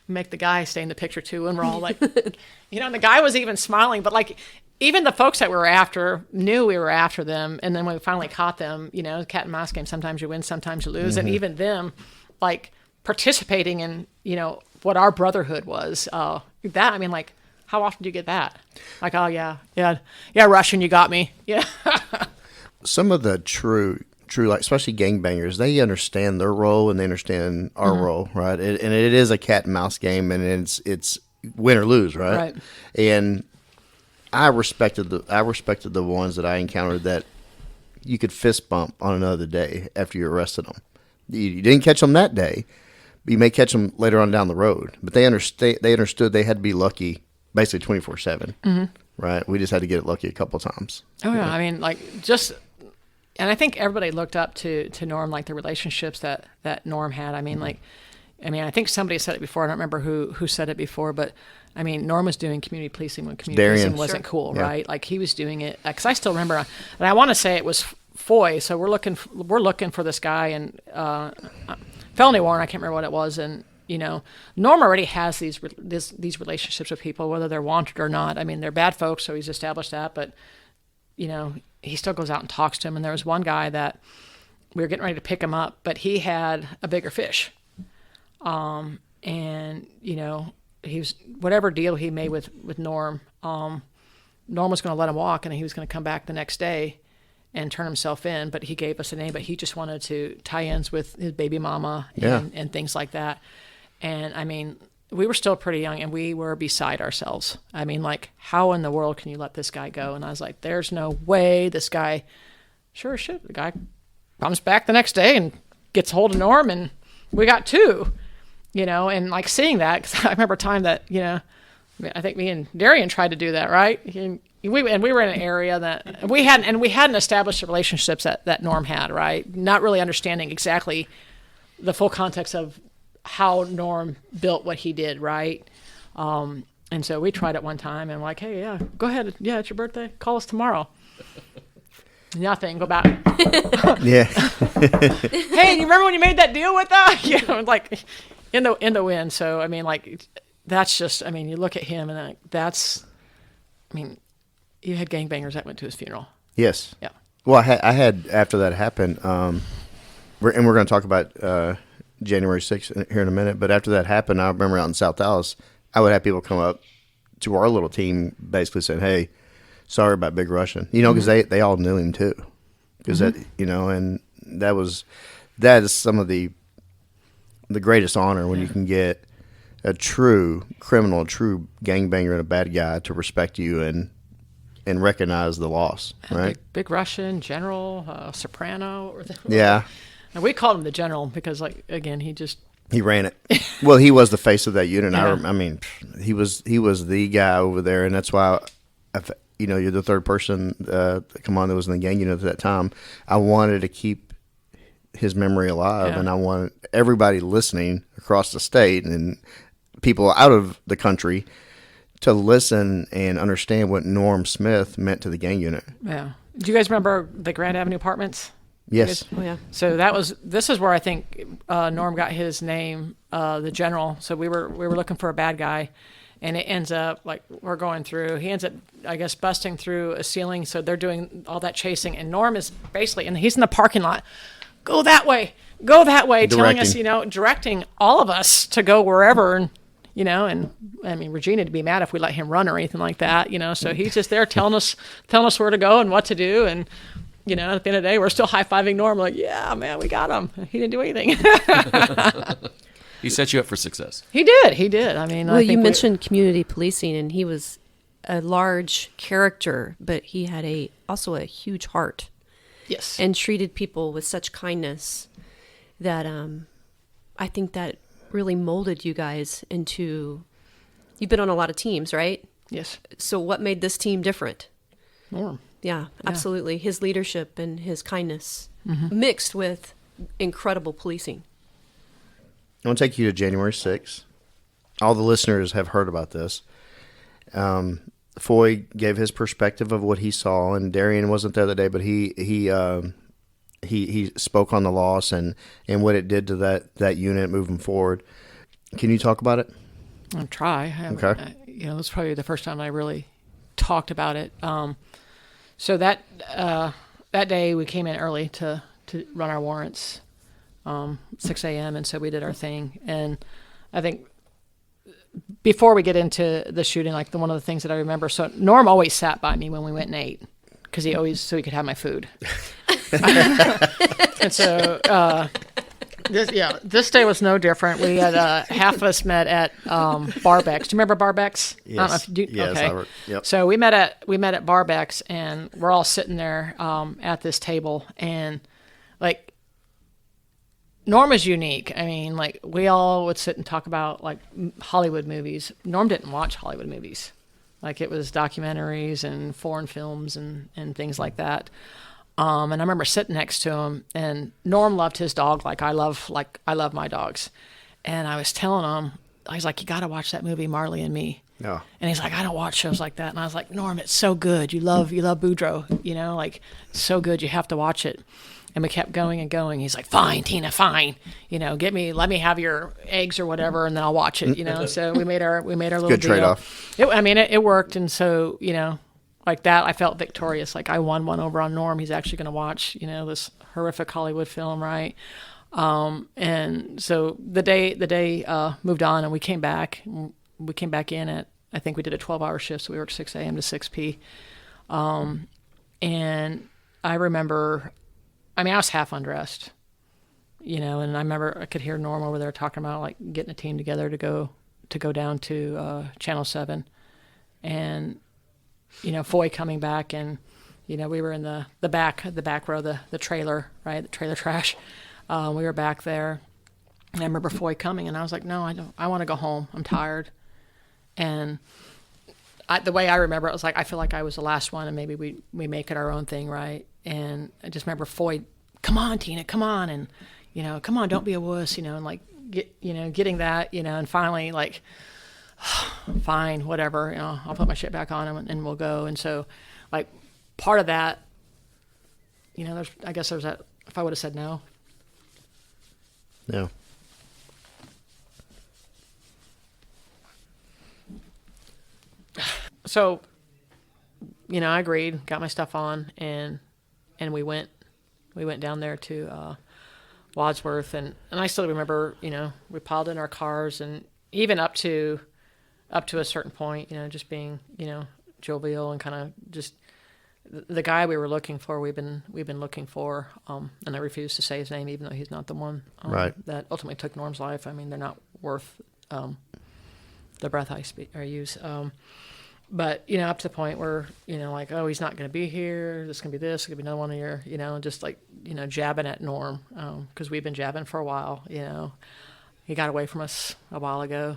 make the guy stay in the picture too, and we're all like, and the guy was even smiling, but even the folks that we were after knew we were after them. And then when we finally caught them, cat and mouse game, sometimes you win, sometimes you lose. Mm-hmm. And even them, participating in, what our brotherhood was, how often do you get that? Oh yeah, Russian, you got me. Yeah. Some of the true, especially gangbangers, they understand their role and they understand our role, right? And it is a cat and mouse game, and it's win or lose, right? Right. And I respected the ones that I encountered that you could fist bump on another day after you arrested them. You didn't catch them that day, but you may catch them later on down the road. But they understood they had to be lucky, basically 24/7, right? We just had to get lucky a couple of times. Oh yeah, just and I think everybody looked up to Norm, like the relationships that Norm had. I mean, I think somebody said it before. I don't remember who said it before, but I mean, Norm was doing community policing when community policing wasn't cool, right? Like he was doing it. Because I still remember, and I want to say it was Foy. So we're looking for this guy, and felony warrant. I can't remember what it was, and Norm already has these relationships with people, whether they're wanted or not. I mean, they're bad folks, so he's established that, but he still goes out and talks to him. And there was one guy that we were getting ready to pick him up, but he had a bigger fish. And he was, whatever deal he made with Norm, Norm was going to let him walk, and he was going to come back the next day and turn himself in, but he gave us a name, but he just wanted to tie-ins with his baby mama and things like that. And I mean, we were still pretty young, and we were beside ourselves. I mean, like, how in the world can you let this guy go? And I was like, there's no way this guy, sure as shit, the guy comes back the next day and gets hold of Norm, and we got two. And like seeing that, because I remember a time that, I think me and Darian tried to do that, right? And we were in an area that we hadn't established the relationships that Norm had, right? Not really understanding exactly the full context of how Norm built what he did, right? And so we tried it one time, and like, hey, yeah, go ahead. Yeah, it's your birthday. Call us tomorrow. Nothing. Go back. Yeah. Hey, you remember when you made that deal with us? Like in the wind. So I mean, like, that's just. I mean, you look at him, and that's. I mean, you had gangbangers that went to his funeral. Yes. Yeah. Well, I had after that happened, we're going to talk about January 6th here in a minute. But after that happened, I remember out in South Dallas, I would have people come up to our little team, basically saying, "Hey, sorry about Big Russian," because they all knew him too, because that and that is some of the greatest honor when you can get a true criminal, a true gangbanger, and a bad guy to respect you and recognize the loss, right? Big Russian, General, Soprano. Yeah. And we called him the General because, like, again, he ran it. Well, he was the face of that unit. Yeah. I mean, he was the guy over there, and that's why, you're the third person come on that was in the gang unit at that time. I wanted to keep his memory alive, and I wanted everybody listening across the state and people out of the country to listen and understand what Norm Smith meant to the gang unit. Yeah. Do you guys remember the Grand Avenue Apartments? Yes. Oh, yeah. So this is where I think Norm got his name, the General. So we were looking for a bad guy, and it ends up, like, we're going through, he ends up, I guess, busting through a ceiling. So they're doing all that chasing, and Norm is basically, and he's in the parking lot, go that way, telling us, directing all of us to go wherever, and I mean, Regina would be mad if we let him run or anything like that, so he's just there telling us where to go and what to do. And, at the end of the day, we're still high-fiving Norm, like, yeah, man, we got him. He didn't do anything. He set you up for success. He did. I mean, well, you mentioned community policing, and he was a large character, but he had also a huge heart. Yes. And treated people with such kindness that I think that really molded you guys into, you've been on a lot of teams, right? Yes. So what made this team different? Norm. Yeah, absolutely. His leadership and his kindness mixed with incredible policing. I want to take you to January 6th. All the listeners have heard about this. Foy gave his perspective of what he saw, and Darian wasn't there that day, but he spoke on the loss and what it did to that unit moving forward. Can you talk about it? I'll try. Okay. That's probably the first time I really talked about it. So that day we came in early to run our warrants, 6 a.m., and so we did our thing. And I think before we get into the shooting, like one of the things that I remember, so Norm always sat by me when we went and ate, because so he could have my food. And so this day was no different. We had half of us met at Barbeck's. Do you remember Barbeck's? Yes. Yes. Okay. Yep. So we met at Barbeck's, and we're all sitting there at this table, and like Norm is unique. I mean, like, we all would sit and talk about like Hollywood movies. Norm didn't watch Hollywood movies. Like, it was documentaries and foreign films and things like that. And I remember sitting next to him, and Norm loved his dog like I love my dogs. And I was telling him, I was like, you got to watch that movie Marley and Me. Yeah. And he's like, I don't watch shows like that. And I was like, Norm, it's so good. You love Boudreaux, like so good. You have to watch it. And we kept going and going. He's like, fine, Teena, fine. Let me have your eggs or whatever, and then I'll watch it. So we made our little Good deal. trade-off. It worked. And so, like that, I felt victorious. Like I won one over on Norm. He's actually going to watch, this horrific Hollywood film, right? And so the day moved on, and we came back. We came back in at, I think we did a 12-hour shift, so we worked 6 a.m. to 6 p. And I remember, I was half undressed, and I remember I could hear Norm over there talking about like getting a team together to go down to Channel 7, and Foy coming back, and we were in the back row, the trailer, right, the trailer trash. We were back there, and I remember Foy coming, and I was like, no, I don't. I want to go home. I'm tired. And the way I remember it was like, I feel like I was the last one, and maybe we make it our own thing, right? And I just remember Foy, come on, Teena, come on, and come on, don't be a wuss, and like getting that, and finally like, fine, whatever, I'll put my shit back on and we'll go. And so, like, part of that, I guess there's that. If I would have said no. Yeah. So, I agreed, got my stuff on, and we went down there to Wadsworth, and I still remember, we piled in our cars, and even up to a certain point, just being, jovial and kind of just the guy we were looking for. We've been looking for, and I refuse to say his name, even though he's not the one right. that ultimately took Norm's life. They're not worth the breath I use. But, up to the point where, like, oh, he's not going to be here. This is going to be this. It's going to be another one of your, just like, jabbing at Norm. Because we've been jabbing for a while, He got away from us a while ago.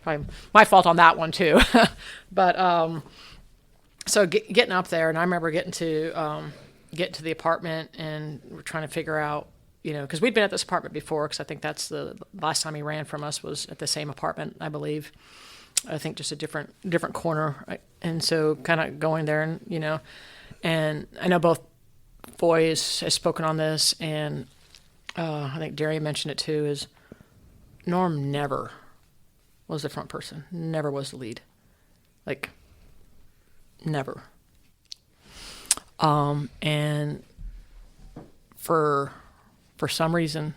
Probably my fault on that one, too. But, so getting up there, and I remember getting to the apartment, and we're trying to figure out, because we'd been at this apartment before, because I think that's the last time he ran from us was at the same apartment, I believe. I think just a different corner, right? And so kind of going there, and and I know both Foy has spoken on this, and I think Darian mentioned it too. Is Norm never was the front person, never was the lead, like never. And for some reason,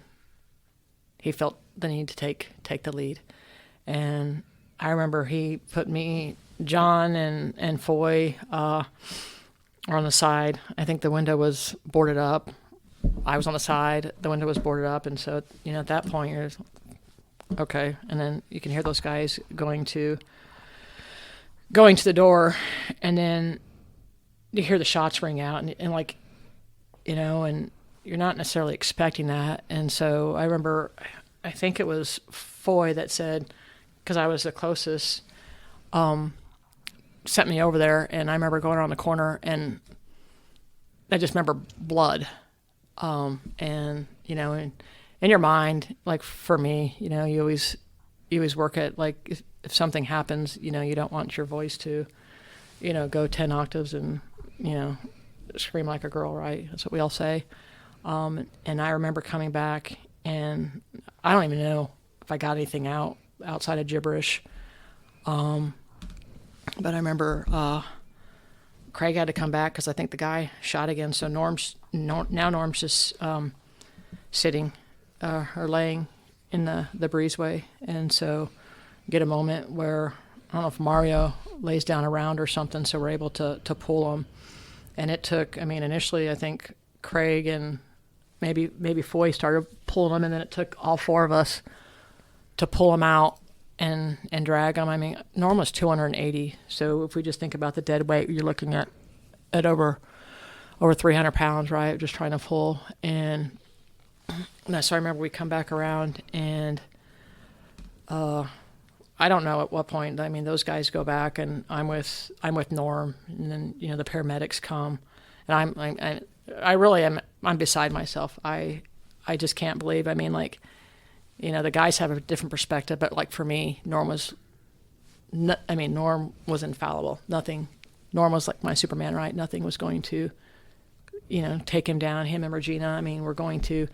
he felt the need to take the lead, and I remember he put me, John, and Foy on the side. I think the window was boarded up. I was on the side. The window was boarded up, and so at that point you're okay. And then you can hear those guys going to the door, and then you hear the shots ring out, and like, and you're not necessarily expecting that. And so I remember, I think it was Foy that said, because I was the closest, sent me over there, and I remember going around the corner, and I just remember blood. And in your mind, like for me, you always work at, like, if something happens, you don't want your voice to, go 10 octaves and, scream like a girl, right? That's what we all say. And I remember coming back, and I don't even know if I got anything outside of gibberish. But I remember Craig had to come back because I think the guy shot again. So Norm's just sitting or laying in the breezeway. And so get a moment where, I don't know if Mario lays down around or something, so we're able to pull him. And it took, initially I think Craig and maybe Foy started pulling him, and then it took all four of us to pull him out and drag him. Norm was 280, so if we just think about the dead weight, you're looking at over 300 pounds, right? Just trying to pull. And so I remember we come back around, and I don't know at what point. Those guys go back, and I'm with Norm, and then the paramedics come, And I really am, I'm beside myself. I just can't believe, I mean, like, you know, the guys have a different perspective, but like for me, Norm was infallible. Nothing, Norm was like my Superman, right? Nothing was going to, you know, take him down, him and Regina. I mean, we're going to,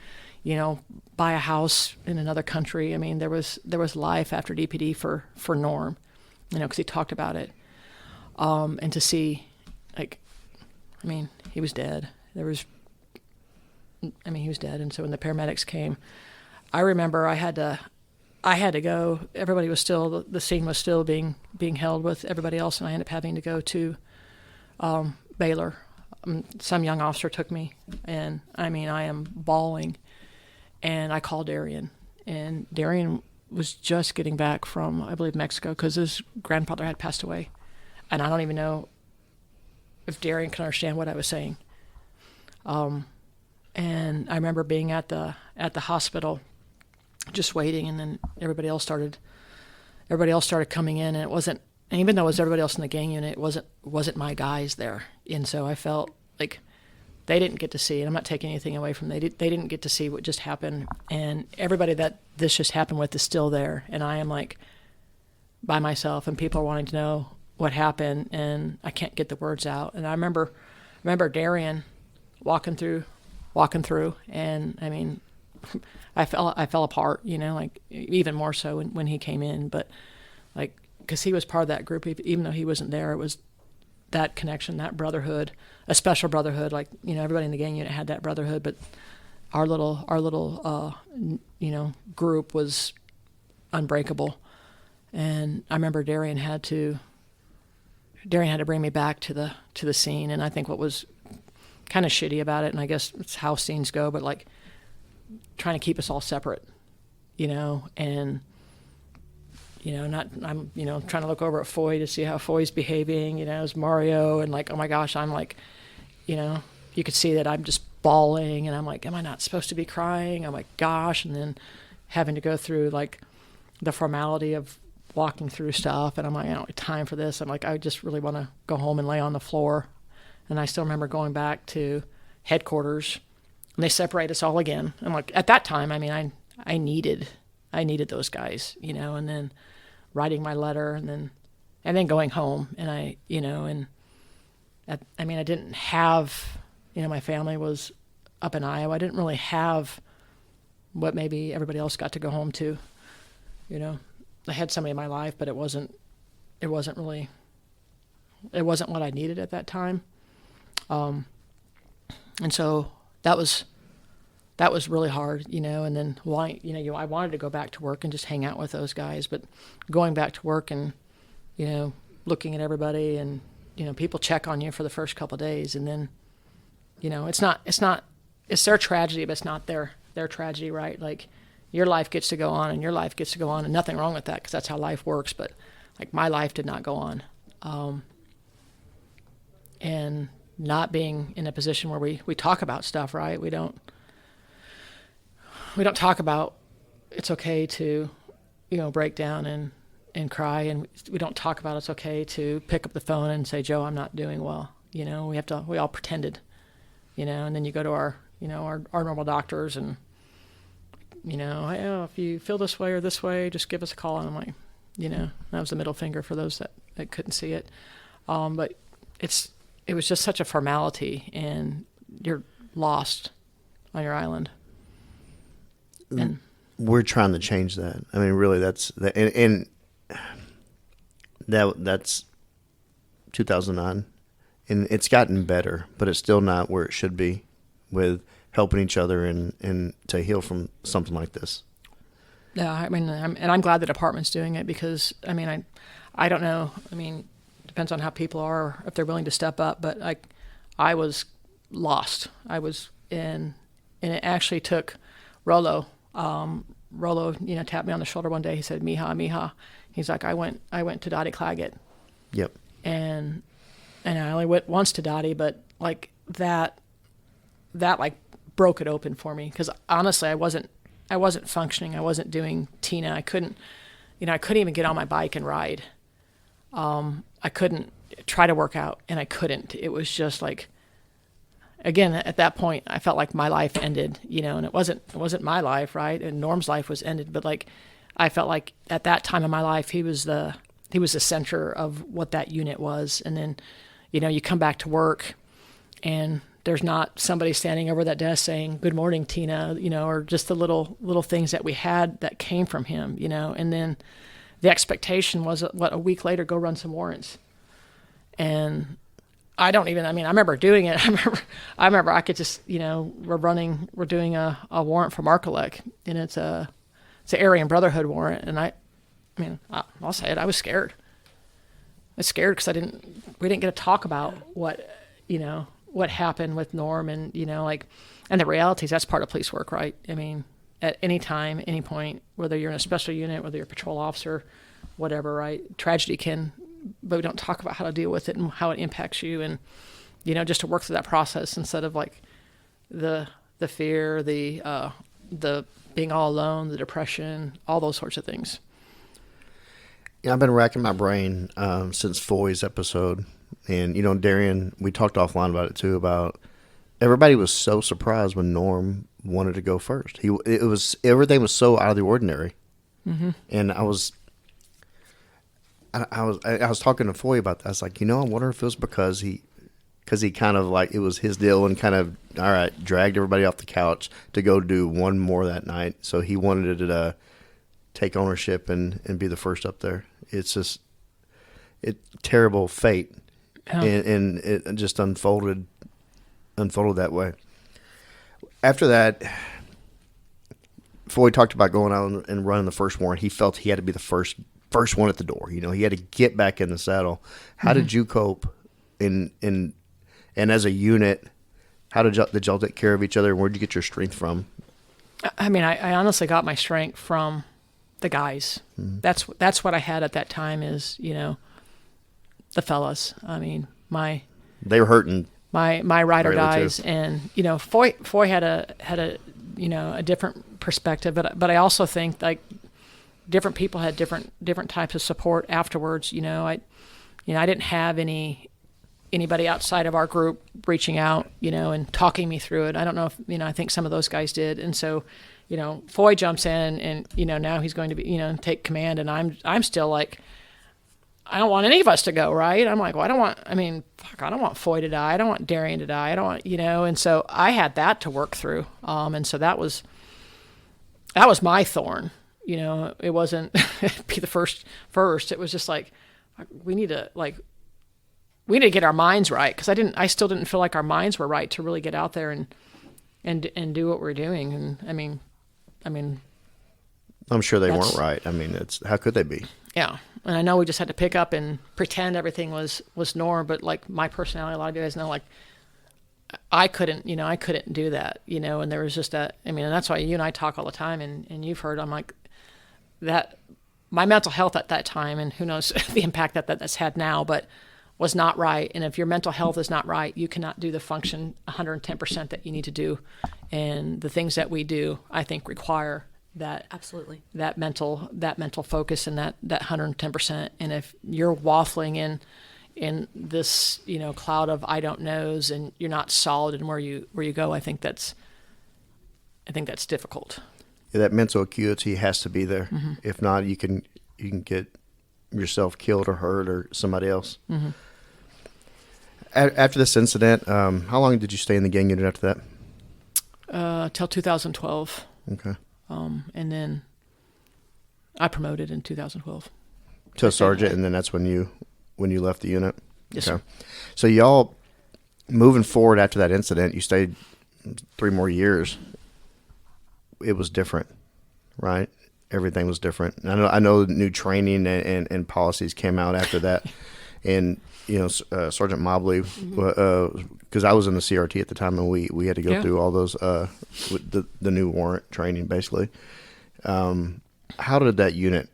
you know, buy a house in another country. I mean, there was life after DPD for Norm, you know, because he talked about it. And to see, like, I mean, he was dead. He was dead. And so when the paramedics came, I remember I had to go. Everybody was still, the scene was still being held with everybody else, and I ended up having to go to Baylor. Some young officer took me, and I mean, I am bawling. And I called Darian, and Darian was just getting back from, I believe, Mexico, because his grandfather had passed away. And I don't even know if Darian can understand what I was saying. And I remember being at the hospital, just waiting, and then everybody else started coming in, and it wasn't, and even though it was everybody else in the gang unit, it wasn't my guys there. And so I felt like they didn't get to see, and I'm not taking anything away from them, they didn't get to see what just happened, and everybody that this just happened with is still there, and I am like by myself, and people are wanting to know what happened, and I can't get the words out. And I remember Darian walking through, and I mean, I fell apart, you know, like even more so when he came in, but like, because he was part of that group, even though he wasn't there, it was that connection, that brotherhood, a special brotherhood. Like, you know, everybody in the gang unit had that brotherhood, but our little you know, group was unbreakable. And I remember Darian had to bring me back to the scene. And I think what was kind of shitty about it, and I guess it's how scenes go, but like trying to keep us all separate, you know, and you know, I'm, you know, trying to look over at Foy to see how Foy's behaving, you know, as Mario, and like, oh my gosh, I'm like, you know, you could see that I'm just bawling, and I'm like, am I not supposed to be crying? I'm like, gosh, and then having to go through like the formality of walking through stuff, and I'm like, I don't have time for this. I'm like, I just really want to go home and lay on the floor. And I still remember going back to headquarters, and they separate us all again. And like, at that time, I mean, I needed those guys, you know, and then writing my letter, and then going home, and I, you know, and I mean, I didn't have, you know, my family was up in Iowa. I didn't really have what maybe everybody else got to go home to, you know. I had somebody in my life, but it wasn't what I needed at that time. And so that was really hard, you know. And then I wanted to go back to work and just hang out with those guys, but going back to work and, you know, looking at everybody, and, you know, people check on you for the first couple of days, and then, you know, it's their tragedy, but it's not their tragedy, right? Like, your life gets to go on, and your life gets to go on, and nothing wrong with that, because that's how life works. But like, my life did not go on, and not being in a position where we talk about stuff, right? We don't talk about, it's okay to, you know, break down and cry, and we don't talk about it's okay to pick up the phone and say, Joe, I'm not doing well. You know, we all pretended, you know, and then you go to our normal doctors, and, you know, hey, oh, if you feel this way or this way, just give us a call. And I'm like, you know, that was the middle finger for those that couldn't see it. But it was just such a formality, and you're lost on your island. And we're trying to change that. I mean, really, that's 2009, and it's gotten better, but it's still not where it should be with helping each other and to heal from something like this. Yeah, I mean, I'm glad the department's doing it, because I mean, I don't know. I mean, depends on how people are, if they're willing to step up. But I was lost. I was in, and it actually took Rolo. Rolo, you know, tapped me on the shoulder one day. He said, "Mija." He's like, I went to Dottie Claggett. Yep. And I only went once to Dottie, but like that like broke it open for me, because honestly, I wasn't functioning. I wasn't doing Teena. I couldn't even get on my bike and ride. I couldn't try to work out, and I couldn't. It was just like again, at that point, I felt like my life ended, and it wasn't my life, right? And Norm's life was ended, but like, I felt like at that time in my life, he was the center of what that unit was. And then, you come back to work and there's not somebody standing over that desk saying, "Good morning, Teena," or just the little things that we had that came from him, and then the expectation was, a week later, go run some warrants. And I remember doing it. I remember I could just, we're doing a warrant for Markalek, and it's an Aryan Brotherhood warrant. And I'll say it, I was scared. I was scared because we didn't get to talk about what happened with Norm, and, and the realities. That's part of police work, right? At any time, any point, whether you're in a special unit, whether you're a patrol officer, whatever, right? Tragedy but we don't talk about how to deal with it and how it impacts you, and, just to work through that process instead of like the fear, the being all alone, the depression, all those sorts of things. Yeah, I've been racking my brain since Foy's episode. And, Darian, we talked offline about it too, about everybody was so surprised when Norm wanted to go first. Everything was so out of the ordinary. Mm-hmm. And I was talking to Foy about that. I was like, I wonder if it was because he kind of like, it was his deal and kind of, all right, dragged everybody off the couch to go do one more that night. So he wanted to take ownership and be the first up there. It's just terrible fate. Oh. And it just unfolded that way. After that, Foy talked about going out and running the first warrant. He felt he had to be the first one at the door. He had to get back in the saddle. How did you cope and as a unit, how did y'all take care of each other, and where did you get your strength from? I honestly got my strength from the guys. Mm-hmm. That's what I had at that time is, the fellas. They were hurting. My ride or dies, and Foy had a different perspective, but I also think like different people had different types of support afterwards. I didn't have anybody outside of our group reaching out, and talking me through it. I don't know if I think some of those guys did, and so Foy jumps in, and now he's going to be take command, and I'm still like, I don't want any of us to go, right? I'm like, well, I don't want Foy to die. I don't want Darian to die. I don't want, and so I had that to work through. And so that was my thorn. It wasn't be the first. It was just like, we need to get our minds right. Cause I still didn't feel like our minds were right to really get out there and do what we're doing. And I'm sure they weren't right. How could they be? Yeah. And I know we just had to pick up and pretend everything was Norm, but like my personality, a lot of you guys know, like I couldn't do that, and there was just and that's why you and I talk all the time, and you've heard, I'm like that, my mental health at that time, and who knows the impact that's had now, but was not right. And if your mental health is not right, you cannot do the function 110% that you need to do. And the things that we do, I think, require that absolutely that mental focus and that 110%. And if you're waffling in this cloud of I don't knows, and you're not solid in where you go, I think that's difficult. Yeah, that mental acuity has to be there. Mm-hmm. If not, you can get yourself killed or hurt or somebody else. Mm-hmm. After this incident, how long did you stay in the gang unit after that? Till 2012. Okay. And then I promoted in 2012 to a sergeant, and then that's when you left the unit. Yes, okay. Sir. So y'all moving forward after that incident, you stayed 3 more years. It was different, right? Everything was different. I know new training and policies came out after that, and Sergeant Mobley, because I was in the CRT at the time, and we had to go through all those with the new warrant training, basically. How did that unit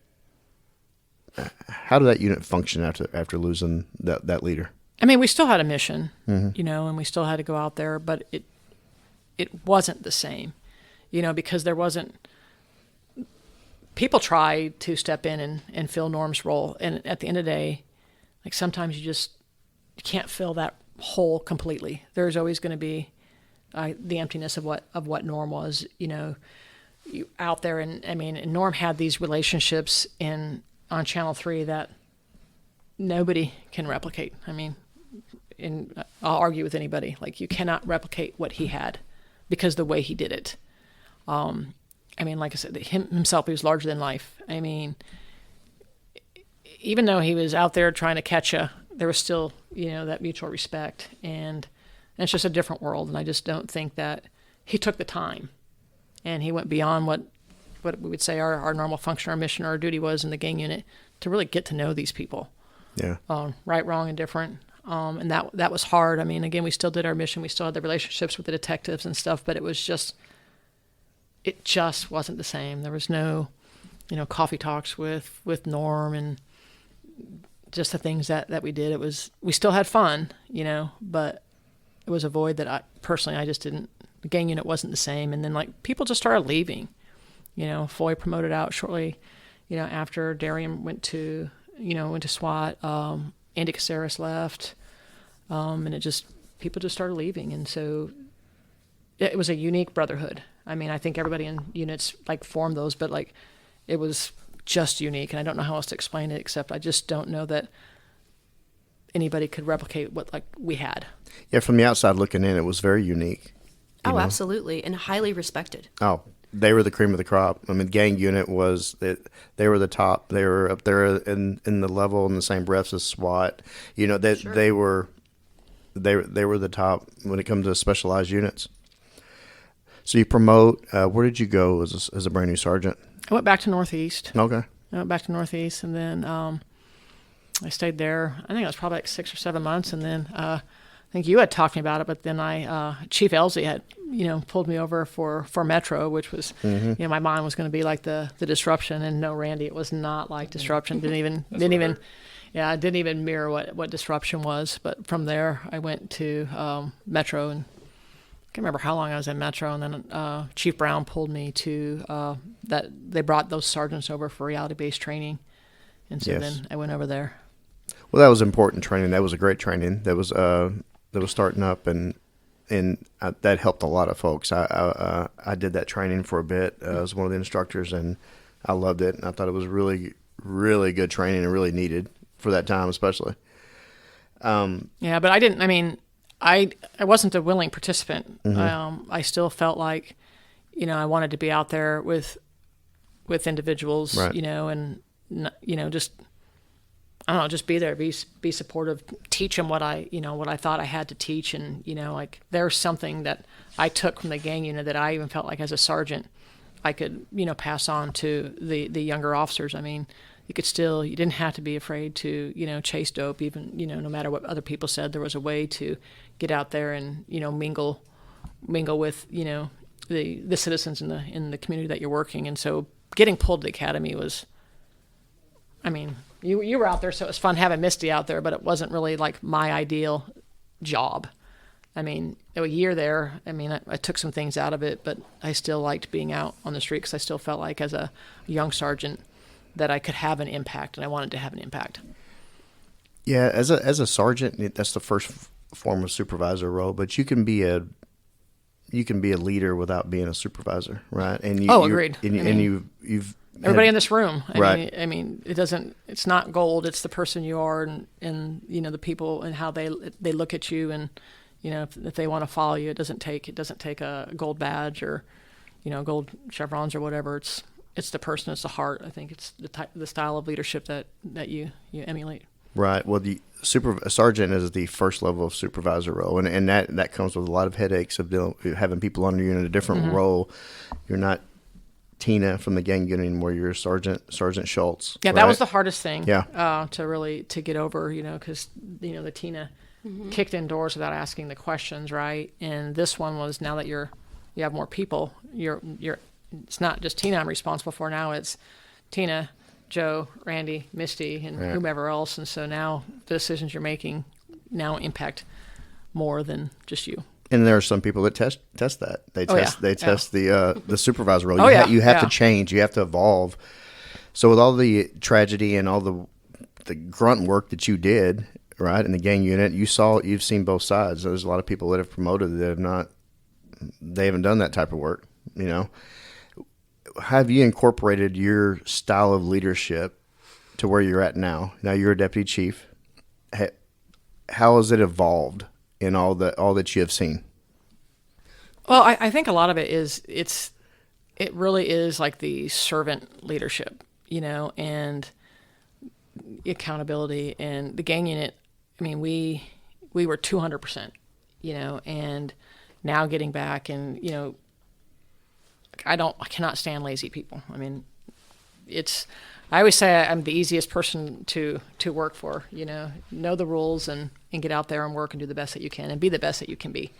function after losing that leader? We still had a mission, and we still had to go out there, but it wasn't the same, because there wasn't. People tried to step in and fill Norm's role, and at the end of the day, like sometimes you can't fill that hole completely. There's always going to be the emptiness of what Norm was. You out there, and and Norm had these relationships on Channel 3 that nobody can replicate. I'll argue with anybody. Like, you cannot replicate what he had because the way he did it. Like I said, himself, he was larger than life. Even though he was out there trying to catch you, there was still, that mutual respect. And it's just a different world. And I just don't think that he took the time and he went beyond what we would say our normal function, our mission, our duty was in the gang unit to really get to know these people. Yeah. Right, wrong, and different. And that was hard. Again, we still did our mission. We still had the relationships with the detectives and stuff, but it just wasn't the same. There was no, coffee talks with Norm and just the things that we did. We still had fun, but it was a void that I just didn't, the gang unit wasn't the same. And then people just started leaving, Foy promoted out shortly, after Darian went to SWAT, Andy Caceres left, and people just started leaving. And so it was a unique brotherhood. I think everybody in units formed those, but it was just unique. And I don't know how else to explain it, except I just don't know that anybody could replicate what we had. Yeah, from the outside looking in, it was very unique. Oh, absolutely. And highly respected. Oh, they were the cream of the crop. Gang unit was that they were the top. They were up there in the level in the same breath as SWAT. Sure. They were the top when it comes to specialized units. So you promote. Where did you go as a brand new sergeant? I went back to Northeast. Okay. I went back to Northeast, and then I stayed there. I think it was probably 6 or 7 months, and then I think you had talked to me about it, but then Chief Elsie had, pulled me over for Metro, which was, my mind was going to be like the disruption, and no, Randy, it was not like disruption. Didn't even mirror what disruption was. But from there, I went to Metro, and I can't remember how long I was in Metro, and then Chief Brown pulled me to that. They brought those sergeants over for reality-based training, and so then I went over there. Well, that was important training. That was a great training. That was starting up, and that helped a lot of folks. I did that training for a bit. I was one of the instructors, and I loved it. And I thought it was really, really good training and really needed for that time, especially. Yeah, but I didn't. I wasn't a willing participant. I still felt like, I wanted to be out there with individuals, right. And just, I don't know, just be there, be supportive, teach them what I thought I had to teach. And, there's something that I took from the gang unit that I even felt like as a sergeant, I could, pass on to the younger officers. You didn't have to be afraid to, chase dope, even, no matter what other people said. There was a way to get out there and, mingle with, the citizens in the community that you're working. And so getting pulled to the academy was, you were out there, so it was fun having Misty out there, but it wasn't really like my ideal job. A year there, I took some things out of it, but I still liked being out on the street because I still felt like as a young sergeant that I could have an impact, and I wanted to have an impact. Yeah, as a sergeant, that's the first form of supervisor role, but you can be a leader without being a supervisor, right? And agreed. You've everybody in this room. Right. It's not gold. It's the person you are, and the people and how they look at you, and if they want to follow you, it doesn't take a gold badge or gold chevrons or whatever. It's the person. It's the heart. I think it's the style of leadership that you emulate. Right. Well, a sergeant is the first level of supervisor role, and that comes with a lot of headaches of having people under you in a different role. You're not Teena from the gang unit anymore. You're Sergeant Schultz. Yeah, right? That was the hardest thing. Yeah. To get over, because the Teena kicked indoors without asking the questions, right? And this one was, now that you have more people, you're it's not just Teena I'm responsible for now. It's Teena, Joe, Randy, Misty, and whomever else. And so now the decisions you're making now impact more than just you. And there are some people that test that. They test the supervisor role. You have to change. You have to evolve. So with all the tragedy and all the grunt work that you did, right, in the gang unit, you've seen both sides. There's a lot of people that have promoted that have not they haven't done that type of work, you know. Have you incorporated your style of leadership to where you're at now? Now you're a deputy chief. How has it evolved in all that you have seen? Well, I think a lot of it is it really is like the servant leadership, you know, and accountability. And the gang unit, I mean, we were 200%, you know, and now getting back, and you know, I cannot stand lazy people. I mean, I always say I'm the easiest person to work for, you know the rules and get out there and work and do the best that you can and be the best that you can be,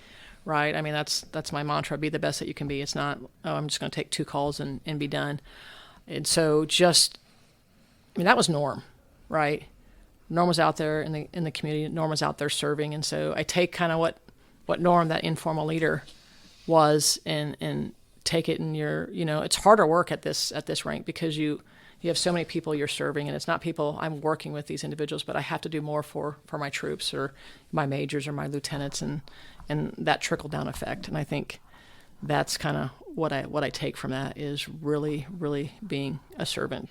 right? I mean, that's my mantra, be the best that you can be. It's not, I'm just going to take 2 calls and be done. And so that was Norm, right? Norm was out there in the community. Norm was out there serving. And so I take kind of what Norm, that informal leader, was and take it in it's harder work at this rank because you have so many people you're serving, and it's not people I'm working with these individuals, but I have to do more for my troops or my majors or my lieutenants, and that trickle down effect. And I think that's kind of what I take from that is really, really being a servant.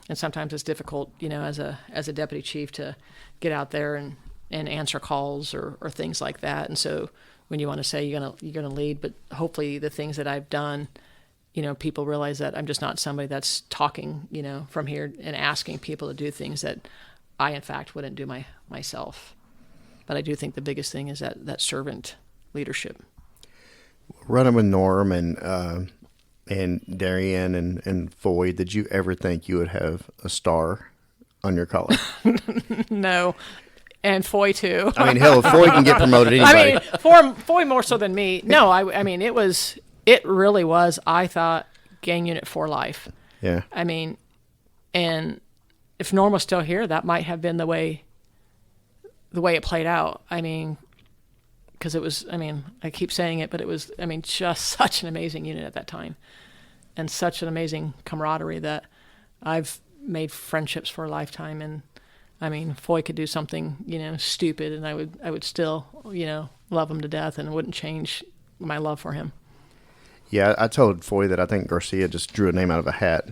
And sometimes it's difficult, as a deputy chief to get out there and answer calls or things like that. And so when you want to say you're gonna lead, but hopefully the things that I've done, people realize that I'm just not somebody that's talking, from here and asking people to do things that I, in fact, wouldn't do myself. But I do think the biggest thing is that servant leadership. Running with Norm and Darian and Foy, did you ever think you would have a star on your collar? No. And Foy too. I mean, hell, if Foy can get promoted, anybody. I mean, Foy more so than me. No, I mean, it really was, I thought, gang unit for life. Yeah. I mean, and if Norm was still here, that might have been the way it played out. I mean, because it was, I keep saying it, but it was, just such an amazing unit at that time, and such an amazing camaraderie that I've made friendships for a lifetime. And Foy could do something, stupid, and I would still, love him to death, and it wouldn't change my love for him. Yeah, I told Foy that I think Garcia just drew a name out of a hat.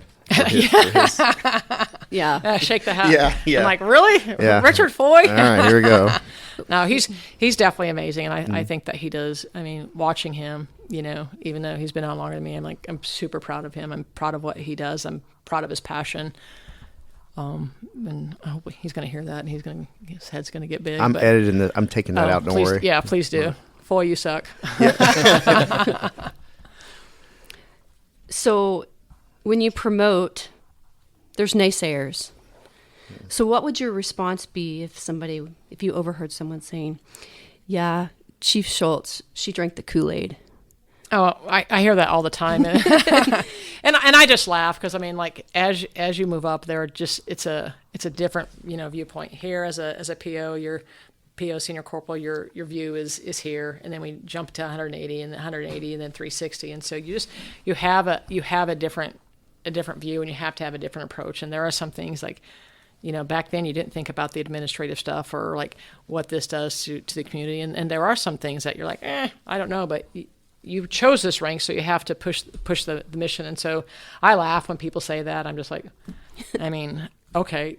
Yeah. Shake the hat. Yeah. I'm like, really? Yeah. Richard Foy? All right, here we go. No, he's definitely amazing, and I think that he does. Watching him, even though he's been on longer than me, I'm super proud of him. I'm proud of what he does. I'm proud of his passion. And I hope he's going to hear that, and his head's going to get big. I'm editing it. I'm taking that out. Don't worry. Yeah, please do. Foy, you suck. Yeah. So when you promote, there's naysayers. So what would your response be if you overheard someone saying, yeah, Chief Schultz, she drank the Kool-Aid? Oh, I hear that all the time, and I just laugh because as you move up there, it's a different viewpoint. Here as a PO, your PO senior corporal, your view is here, and then we jump to 180 and 180 and then 360, and so you have a different view, and you have to have a different approach. And there are some things like, back then you didn't think about the administrative stuff or like what this does to the community, and there are some things that you're like, I don't know, but you chose this rank, so you have to push the mission. And so I laugh when people say that. I'm just like, okay,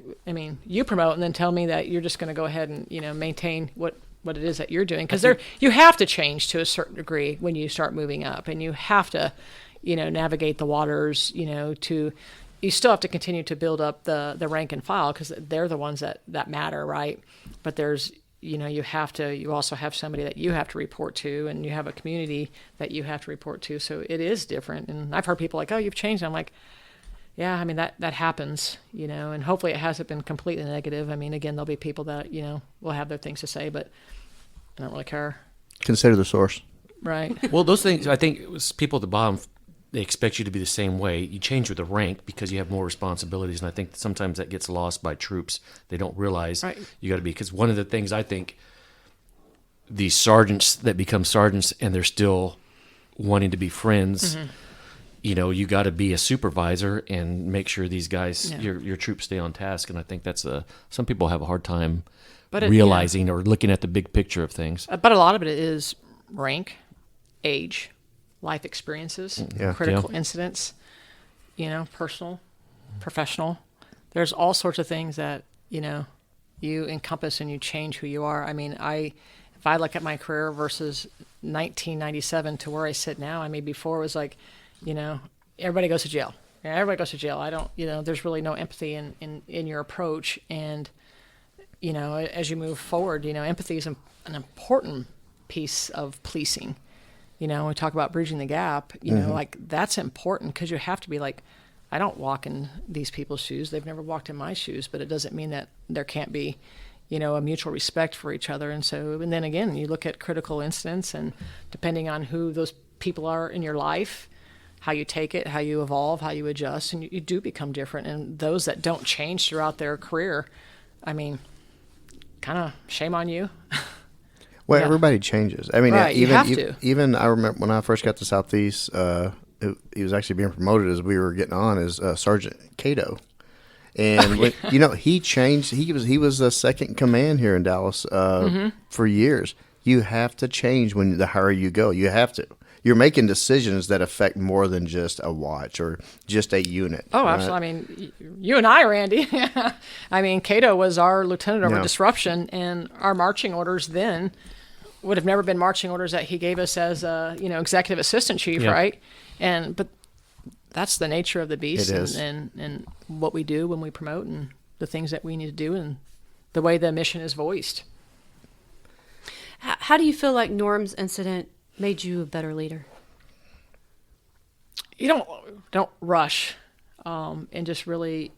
you promote and then tell me that you're just going to go ahead and, maintain what it is that you're doing. Because you have to change to a certain degree when you start moving up, and you have to, navigate the waters, you still have to continue to build up the rank and file because they're the ones that matter, right? But there's, you also have somebody that you have to report to, and you have a community that you have to report to. So it is different. And I've heard people like, oh, you've changed. I'm like, yeah, that happens, and hopefully it hasn't been completely negative. Again, there'll be people that, will have their things to say, but I don't really care. Consider the source. Right. Well, those things, I think it was people at the bottom, they expect you to be the same way. You change with the rank because you have more responsibilities, and I think sometimes that gets lost by troops. They don't realize you got to be, because one of the things I think these sergeants that become sergeants and they're still wanting to be friends, you got to be a supervisor and make sure these guys, your troops stay on task. And I think that's some people have a hard time realizing or looking at the big picture of things. But a lot of it is rank, age, life experiences, Yeah. critical incidents, personal, professional. There's all sorts of things that, you encompass and you change who you are. I mean, if I look at my career versus 1997 to where I sit now, I mean, before it was like, everybody goes to jail. Yeah, everybody goes to jail. I don't, there's really no empathy in your approach. And, as you move forward, empathy is an important piece of policing. When we talk about bridging the gap, like that's important because you have to be like, I don't walk in these people's shoes. They've never walked in my shoes, but it doesn't mean that there can't be, a mutual respect for each other. And then again, you look at critical incidents, and depending on who those people are in your life, how you take it, how you evolve, how you adjust, and you do become different. And those that don't change throughout their career, I mean, kind of shame on you. Well, Yeah. everybody changes. I mean, Right, you even have to. even I remember when I first got to Southeast, he was actually being promoted as we were getting on as Sergeant Cato, and he changed. He was a second in command here in Dallas for years. You have to change when the higher you go. You have to. You're making decisions that affect more than just a watch or just a unit. Oh, right? absolutely. I mean, you and I, Randy. I mean, Cato was our lieutenant over Yeah. disruption, and our marching orders then would have never been marching orders that he gave us as executive assistant chief, Yeah. right? But that's the nature of the beast, It is. and what we do when we promote, and the things that we need to do, and the way the mission is voiced. How do you feel like Norm's incident made you a better leader? You don't rush, and just really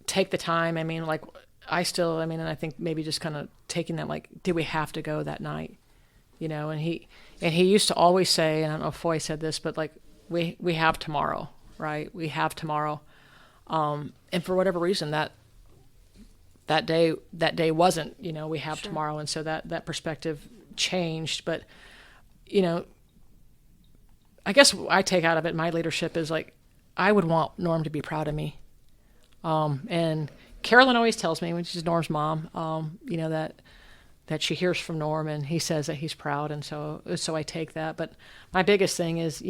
take the time. I mean, like and I think maybe just kind of taking that, like, did we have to go that night? And he used to always say, and I don't know if Foy said this, but like, we have tomorrow, right? We have tomorrow. And for whatever reason, that day wasn't, we have Sure. tomorrow. And so that perspective changed. But, I guess what I take out of it, my leadership is like, I would want Norm to be proud of me. And Carolyn always tells me, when she's Norm's mom, that she hears from Norm, and he says that he's proud, and so I take that. But my biggest thing is,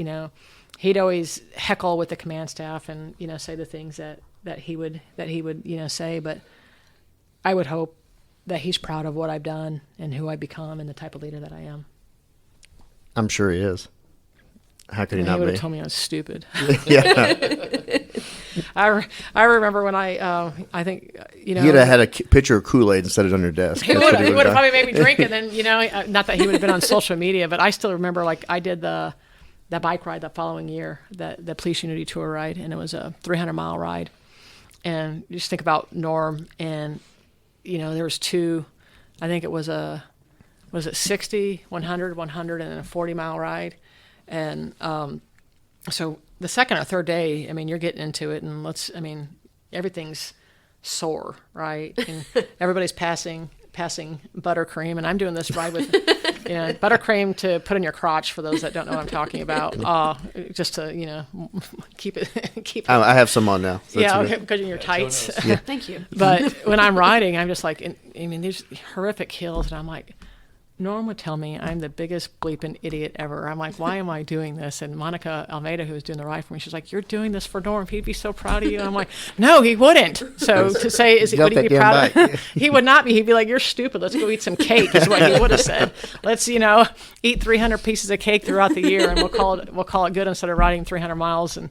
he'd always heckle with the command staff, and say the things that he would say. But I would hope that he's proud of what I've done and who I've become and the type of leader that I am. I'm sure he is. How could he And not he would be? have told me I was stupid. Yeah. I remember when I think He'd have had a pitcher of Kool-Aid instead of on your desk. He That's would what have done. probably made me drink, and then not that he would have been on social media, but I still remember, like, I did that bike ride the following year, the police unity tour ride, and it was a 300-mile ride. And you just think about Norm, and there was two. I think it was was it 60, 100, 100, and then a 40-mile ride, and so the second or third day, I mean, you're getting into it, and everything's sore, right? And everybody's passing buttercream, and I'm doing this ride with buttercream to put in your crotch, for those that don't know what I'm talking about, just to keep it. I have some on now. So Yeah, that's okay, good. because in your tights. Thank you. But when I'm riding, I'm just like, these horrific hills, and I'm like, Norm would tell me I'm the biggest bleeping idiot ever. I'm like, why am I doing this? And Monica Almeida, who was doing the ride for me, she's like, you're doing this for Norm. He'd be so proud of you. And I'm like, no, he wouldn't. So to say, would Jump he be that damn proud of bike. He would not be. He'd be like, you're stupid. Let's go eat some cake, is what he would have said. Let's, eat 300 pieces of cake throughout the year, and we'll call it good instead of riding 300 miles. And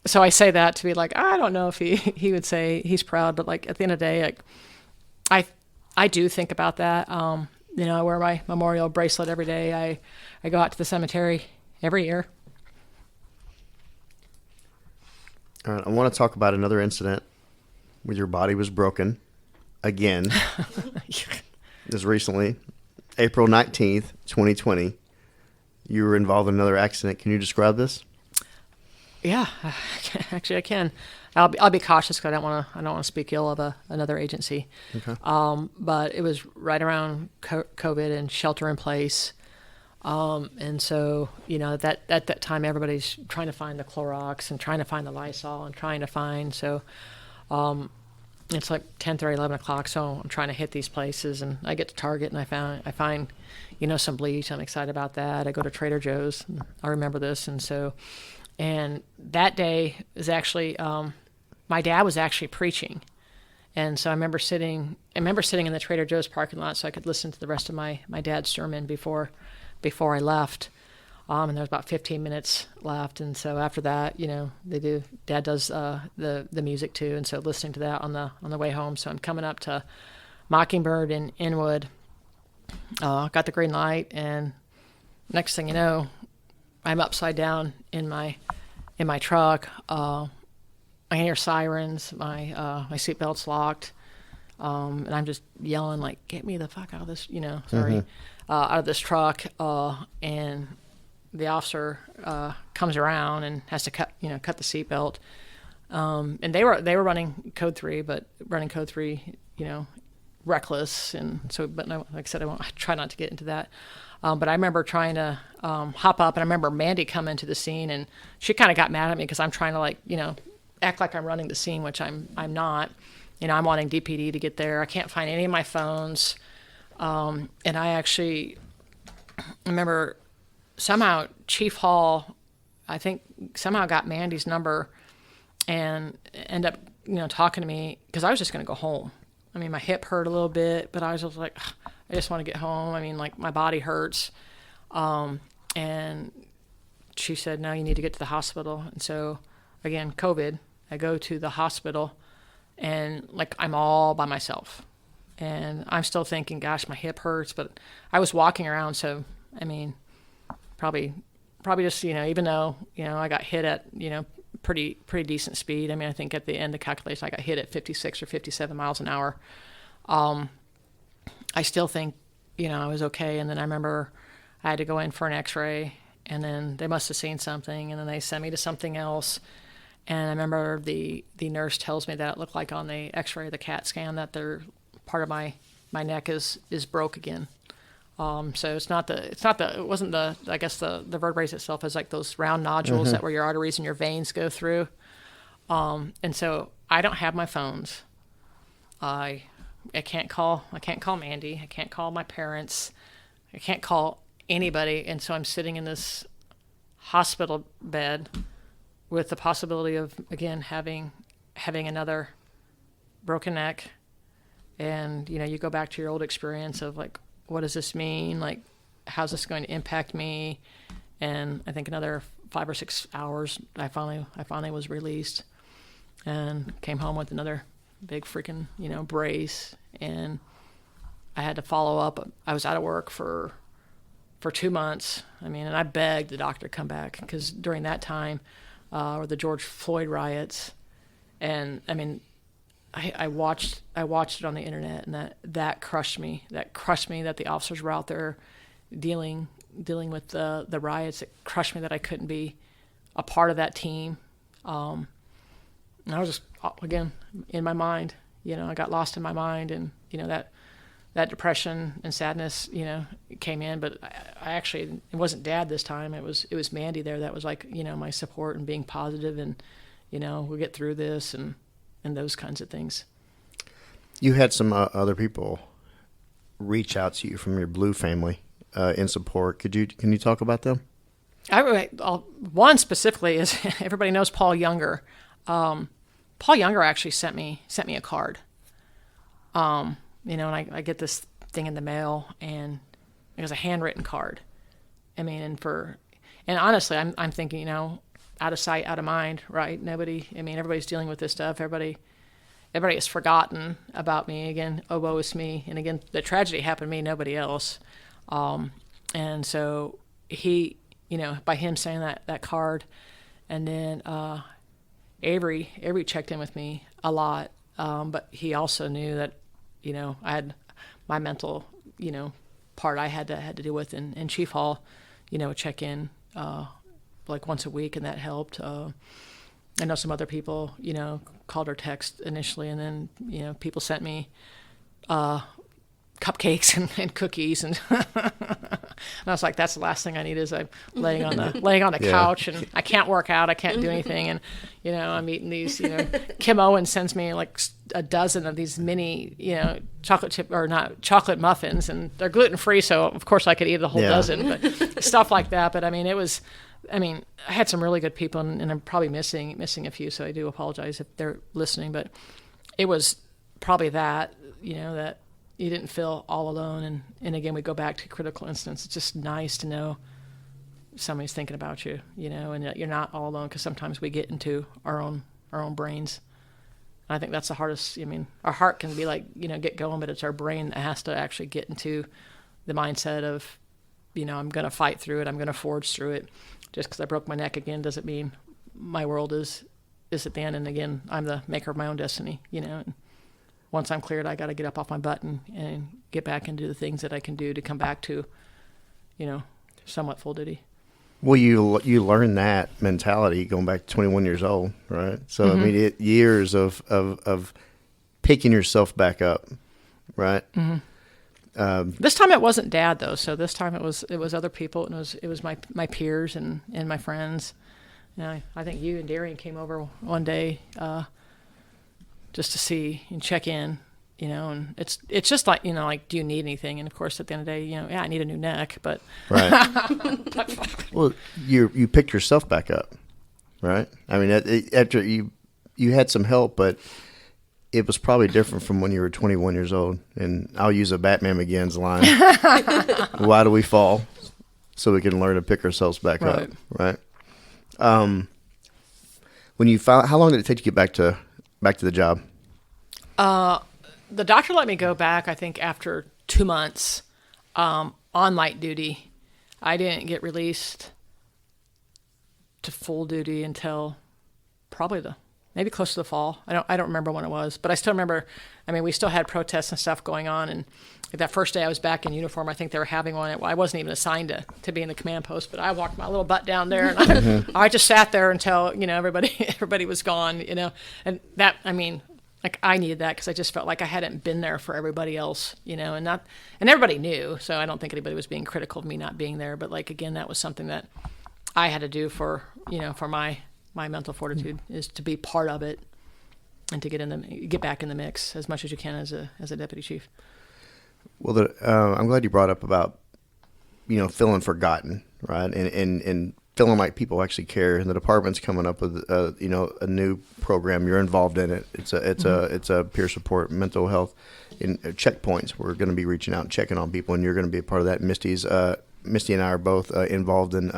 so I say that to be like, I don't know if he would say he's proud, but like at the end of the day, like I do think about that. I wear my memorial bracelet every day. I go out to the cemetery every year. All right, I want to talk about another incident where your body was broken again. This recently, April 19th, 2020. You were involved in another accident. Can you describe this? Yeah, actually I can. I'll be cautious because I don't want to speak ill of another agency. Okay. But it was right around COVID and shelter in place, and so that at that time everybody's trying to find the Clorox and trying to find the Lysol and trying to find. So it's like 10:30, 11 o'clock, so I'm trying to hit these places, and I get to Target, and I find, some bleach. I'm excited about that. I go to Trader Joe's. And I remember this, and that day is actually, my dad was actually preaching, and so I remember sitting in the Trader Joe's parking lot so I could listen to the rest of my dad's sermon before I left. And there was about 15 minutes left, and so after that, Dad does the music too, and so listening to that on the way home. So I'm coming up to Mockingbird in Inwood, got the green light, and next thing you know, I'm upside down in my truck. I hear sirens, my seatbelt's locked, and I'm just yelling like, "Get me the fuck out of this!" Out of this truck, and the officer comes around and has to cut the seatbelt. And they were running code 3, but running code 3, reckless. And so, but no, like I said, I try not to get into that. But I remember trying to hop up, and I remember Mandy come into the scene, and she kind of got mad at me because I'm trying to act like I'm running the scene, which I'm not. I'm wanting DPD to get there. I can't find any of my phones. And I actually remember somehow Chief Hall, I think, somehow got Mandy's number and ended up, talking to me because I was just going to go home. I mean, my hip hurt a little bit, but I was just like, I just want to get home. I mean, like, my body hurts. And she said, no, you need to get to the hospital. And so, again, COVID, I go to the hospital, and, like, I'm all by myself. And I'm still thinking, gosh, my hip hurts. But I was walking around, so, I mean, probably just, even though, I got hit at, pretty decent speed. I mean, I think at the end of the calculation, I got hit at 56 or 57 miles an hour. I still think, I was okay. And then I remember I had to go in for an x-ray, and then they must have seen something, and then they sent me to something else. And I remember the nurse tells me that it looked like on the x-ray, the CAT scan, that part of my neck is broke again. So it wasn't I guess the vertebrae itself is like those round nodules that where your arteries and your veins go through. And so I don't have my phones. I can't call Mandy. I can't call my parents. I can't call anybody. And so I'm sitting in this hospital bed with the possibility of, again, having another broken neck. And, you go back to your old experience of like, what does this mean? Like, how's this going to impact me? And I think another 5 or 6 hours, I finally was released and came home with another big freaking, brace. And I had to follow up. I was out of work for 2 months. I mean, and I begged the doctor to come back because during that time were the George Floyd riots. And I mean, I watched it on the internet, and that crushed me. That crushed me that the officers were out there dealing with the riots. It crushed me that I couldn't be a part of that team. And I was just, again, in my mind, I got lost in my mind, and that depression and sadness, came in. But I actually, it wasn't Dad this time. It was Mandy there that was like, my support and being positive, and we'll get through this, and those kinds of things. You had some other people reach out to you from your Blue family in support. Can you talk about them? One specifically is everybody knows Paul Younger. Paul Younger actually sent me a card. And I get this thing in the mail, and it was a handwritten card. I mean, and honestly, I'm thinking, out of sight, out of mind, right? Everybody's dealing with this stuff. Everybody has forgotten about me. Again, woe is me. And again, the tragedy happened to me, nobody else. And so he, by him saying that card, and then Avery checked in with me a lot. But he also knew that, I had my mental, part I had to deal with, and Chief Hall, would check in, like once a week, and that helped. I know some other people, called or text initially, and then, people sent me cupcakes and cookies, and I was like, that's the last thing I need is I'm laying on the couch and I can't work out. I can't do anything. And, I'm eating these, Kim Owen sends me like a dozen of these mini, chocolate muffins, and they're gluten free. So of course I could eat the whole dozen, but stuff like that. But I had some really good people, and I'm probably missing a few. So I do apologize if they're listening, but it was probably that, that you didn't feel all alone. And again, we go back to critical instance. It's just nice to know somebody's thinking about you, and that you're not all alone, because sometimes we get into our own brains. And I think that's the hardest. Our heart can be like, get going, but it's our brain that has to actually get into the mindset of, I'm going to fight through it. I'm going to forge through it. Just because I broke my neck again doesn't mean my world is at the end. And again, I'm the maker of my own destiny, And once I'm cleared, I got to get up off my butt and get back and do the things that I can do to come back to, somewhat full duty. Well, you learn that mentality going back to 21 years old, right? So years of picking yourself back up, right? Mm-hmm. This time it wasn't Dad though, so this time it was other people, and it was my peers and my friends. I think you and Darian came over one day just to see and check in. And it's just like, like, do you need anything? And of course, at the end of the day, I need a new neck, but right. Well, you picked yourself back up, right? After you had some help, but it was probably different from when you were 21 years old. And I'll use a Batman Begins line: "Why do we fall? So we can learn to pick ourselves back up." Right. When you found, how long did it take to get back to the job? The doctor let me go back, I think, after 2 months on light duty. I didn't get released to full duty until probably maybe close to the fall. I don't remember when it was, but I still remember. We still had protests and stuff going on, and that first day I was back in uniform. I think they were having one. I wasn't even assigned to be in the command post, but I walked my little butt down there, and I just sat there until everybody was gone. And that like I needed that, because I just felt like I hadn't been there for everybody else, and everybody knew. So I don't think anybody was being critical of me not being there. But like, again, that was something that I had to do for my mental fortitude, is to be part of it and to get back in the mix as much as you can as a deputy chief. Well, I'm glad you brought up about, feeling forgotten, right? And feeling like people actually care. And the department's coming up with, a new program. You're involved in it. It's a peer support, mental health, in checkpoints. We're going to be reaching out and checking on people, and you're going to be a part of that. Misty and I are both involved in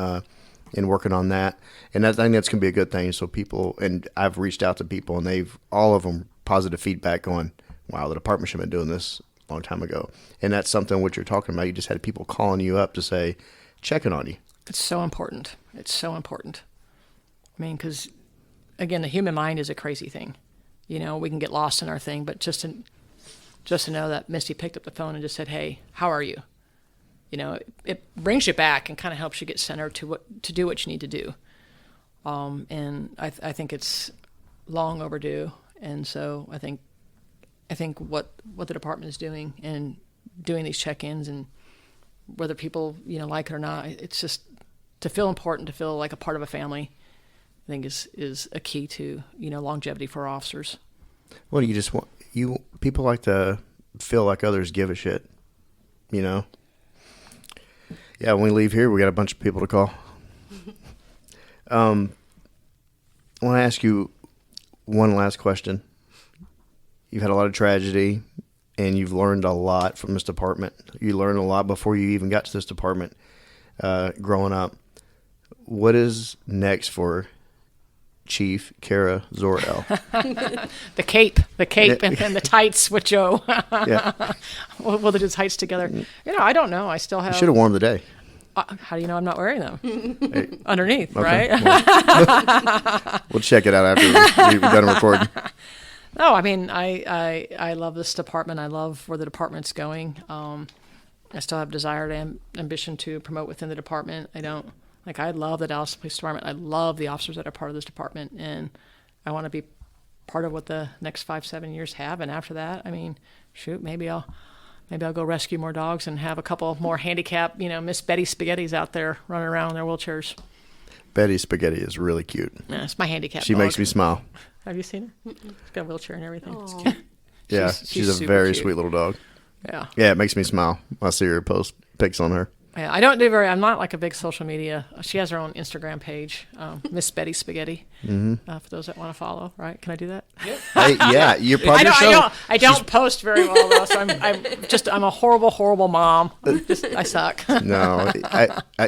working on that, and I think that's going to be a good thing. So people, and I've reached out to people, and all of them positive feedback going, wow, the department should have been doing this a long time ago. And that's something what you're talking about. You just had people calling you up to say, checking on you. It's so important. It's so important. Because again, the human mind is a crazy thing. We can get lost in our thing, but just to know that Misty picked up the phone and just said, hey, how are you? It brings you back and kind of helps you get centered to do what you need to do. And I think it's long overdue. And so I think what the department is doing and doing these check-ins, and whether people like it or not, it's just to feel important, to feel like a part of a family, I think is a key to longevity for our officers. Well, you just want people like to feel like others give a shit, Yeah, when we leave here, we got a bunch of people to call. I want to ask you one last question. You've had a lot of tragedy, and you've learned a lot from this department. You learned a lot before you even got to this department growing up. What is next for Chief Kara Zor-El? The cape, and the tights with Joe. Yeah. We'll do the tights together. I don't know. I still have. You should have worn them today. How do you know I'm not wearing them? Hey. Underneath, Okay. Right? We'll check it out after we've done recording. No, I love this department. I love where the department's going. I still have desire and ambition to promote within the department. I love the Dallas Police Department. I love the officers that are part of this department, and I want to be part of what the next 5-7 years have. And after that, maybe I'll maybe I'll go rescue more dogs and have a couple more handicapped, Miss Betty Spaghettis out there running around in their wheelchairs. Betty Spaghetti is really cute. Yeah, it's my handicap. She dog. makes me smile. Have you seen her? She's got a wheelchair and everything. Aw. Yeah, she's a super very cute. sweet little dog. Yeah. Yeah, it makes me smile. I see her post pics on her. Yeah, I don't do I'm not like a big social media. She has her own Instagram page, Miss Betty Spaghetti. For those that want to follow, right? Can I do that? Hey, yeah, you're probably I don't post very well though, so I'm a horrible mom. I suck. No,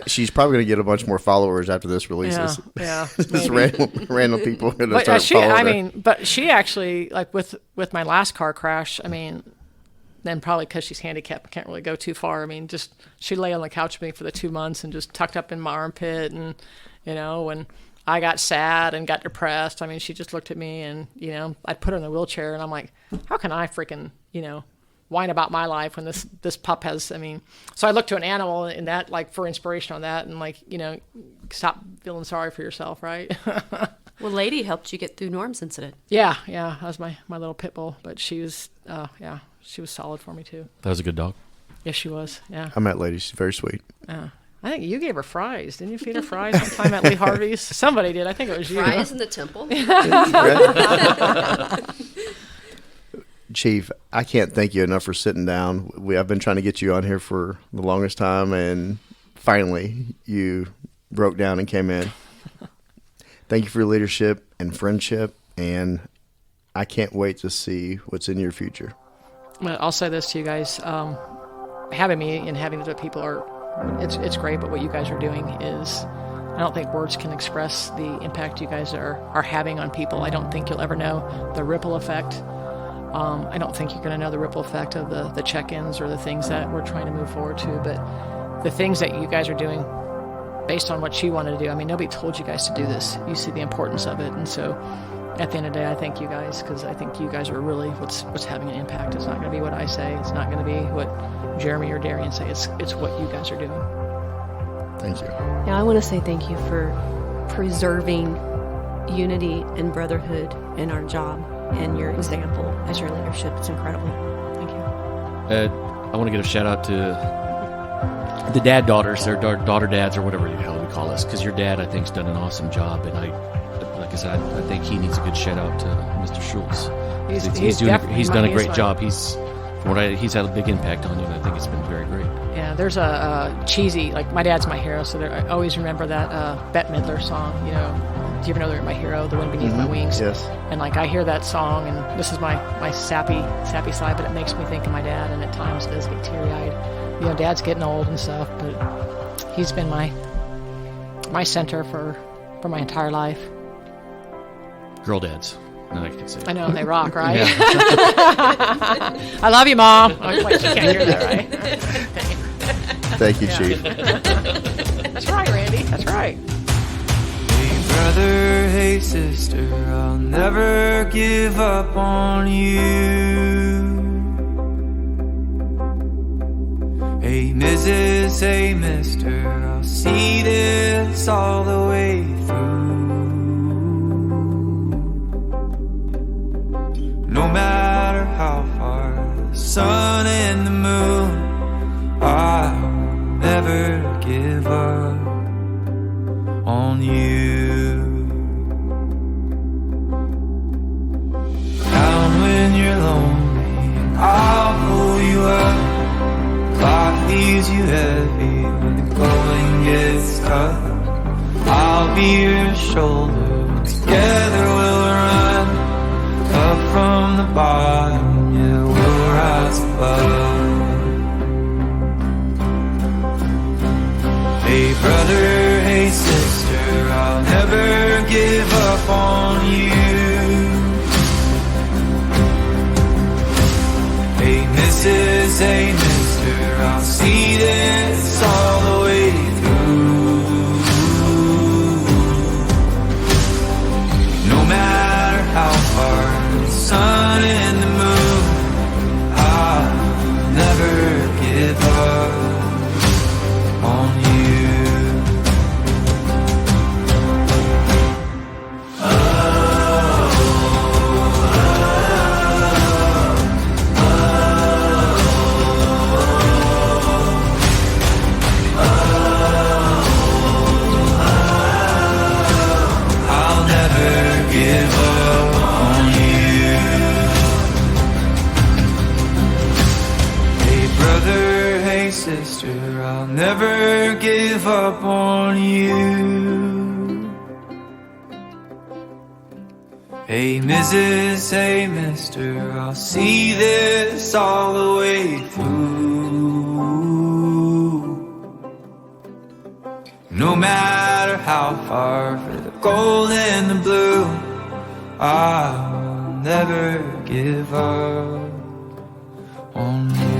she's probably going to get a bunch more followers after this releases. Yeah, Just maybe. random people are going to But start following her. but she actually, like with my last car crash, then probably because she's handicapped, I can't really go too far. Just she lay on the couch with me for the 2 months and just tucked up in my armpit, and when I got sad and got depressed, she just looked at me, and I'd put her in the wheelchair, and I'm like, how can I freaking whine about my life when this pup has? So I looked to an animal in that, like, for inspiration on that, and stop feeling sorry for yourself, right? Well, Lady helped you get through Norm's incident. Yeah, that was my little pit bull, but she was, she was solid for me too. That was a good dog. Yes, she was. Yeah. I met Lady. She's very sweet. I think you gave her fries. Didn't you feed her fries one time at Lee Harvey's? Somebody did. I think it was you. Fries in the temple. Chief, I can't thank you enough for sitting down. I've been trying to get you on here for the longest time, and finally you broke down and came in. Thank you for your leadership and friendship, and I can't wait to see what's in your future. Well, I'll say this to you guys. Having me and having the people it's great, but what you guys are doing is, I don't think words can express the impact you guys are having on people. I don't think you'll ever know the ripple effect. I don't think you're going to know the ripple effect of the check-ins or the things that we're trying to move forward to, but the things that you guys are doing based on what you wanted to do. Nobody told you guys to do this. You see the importance of it, and so at the end of the day, I thank you guys, because I think you guys are really what's having an impact. It's not going to be what I say. It's not going to be what Jeremy or Darian say. It's what you guys are doing. Thank you. Yeah, I want to say thank you for preserving unity and brotherhood in our job, and your example as your leadership. It's incredible. Thank you. I want to give a shout out to the dad daughters, or daughter dads, or whatever the hell we call us, because your dad, I think, has done an awesome job, and like I said, I think he needs a good shout out to Mr. Schultz. He's done a great job. He's had a big impact on you, and I think it's been very great. Yeah, there's a cheesy, like, my dad's my hero, so I always remember that Bette Midler song, do you ever know they're my hero, The Wind Beneath My Wings? Yes. And I hear that song, and this is my sappy side, but it makes me think of my dad, and at times it does get teary-eyed. Dad's getting old and stuff, but he's been my center for my entire life. Girl dads. No, I can say. I know, they rock, right? Yeah. I love you, Mom. Oh, wait, you can't hear that, right? Thank you, Chief. That's right, Randy. That's right. Hey brother, hey sister, I'll never give up on you. Hey Mrs., hey mister, I'll see this all the way through. No matter how far the sun and the moon, I'll never give up on you. Down when you're lonely, I'll pull you up. Life leaves you heavy when the going gets tough. I'll be your shoulder, together we'll run. Up from the bottom, yeah, we'll rise above. Hey brother, hey sister, I'll never give up on you. Hey Mrs., hey mister, I'll see this all the way through. No matter how far the sun and the moon, I'll never give up on you. give up on you. Hey Mrs., hey mister, I'll see this all the way through. No matter how far, for the gold and the blue, I'll never give up on you.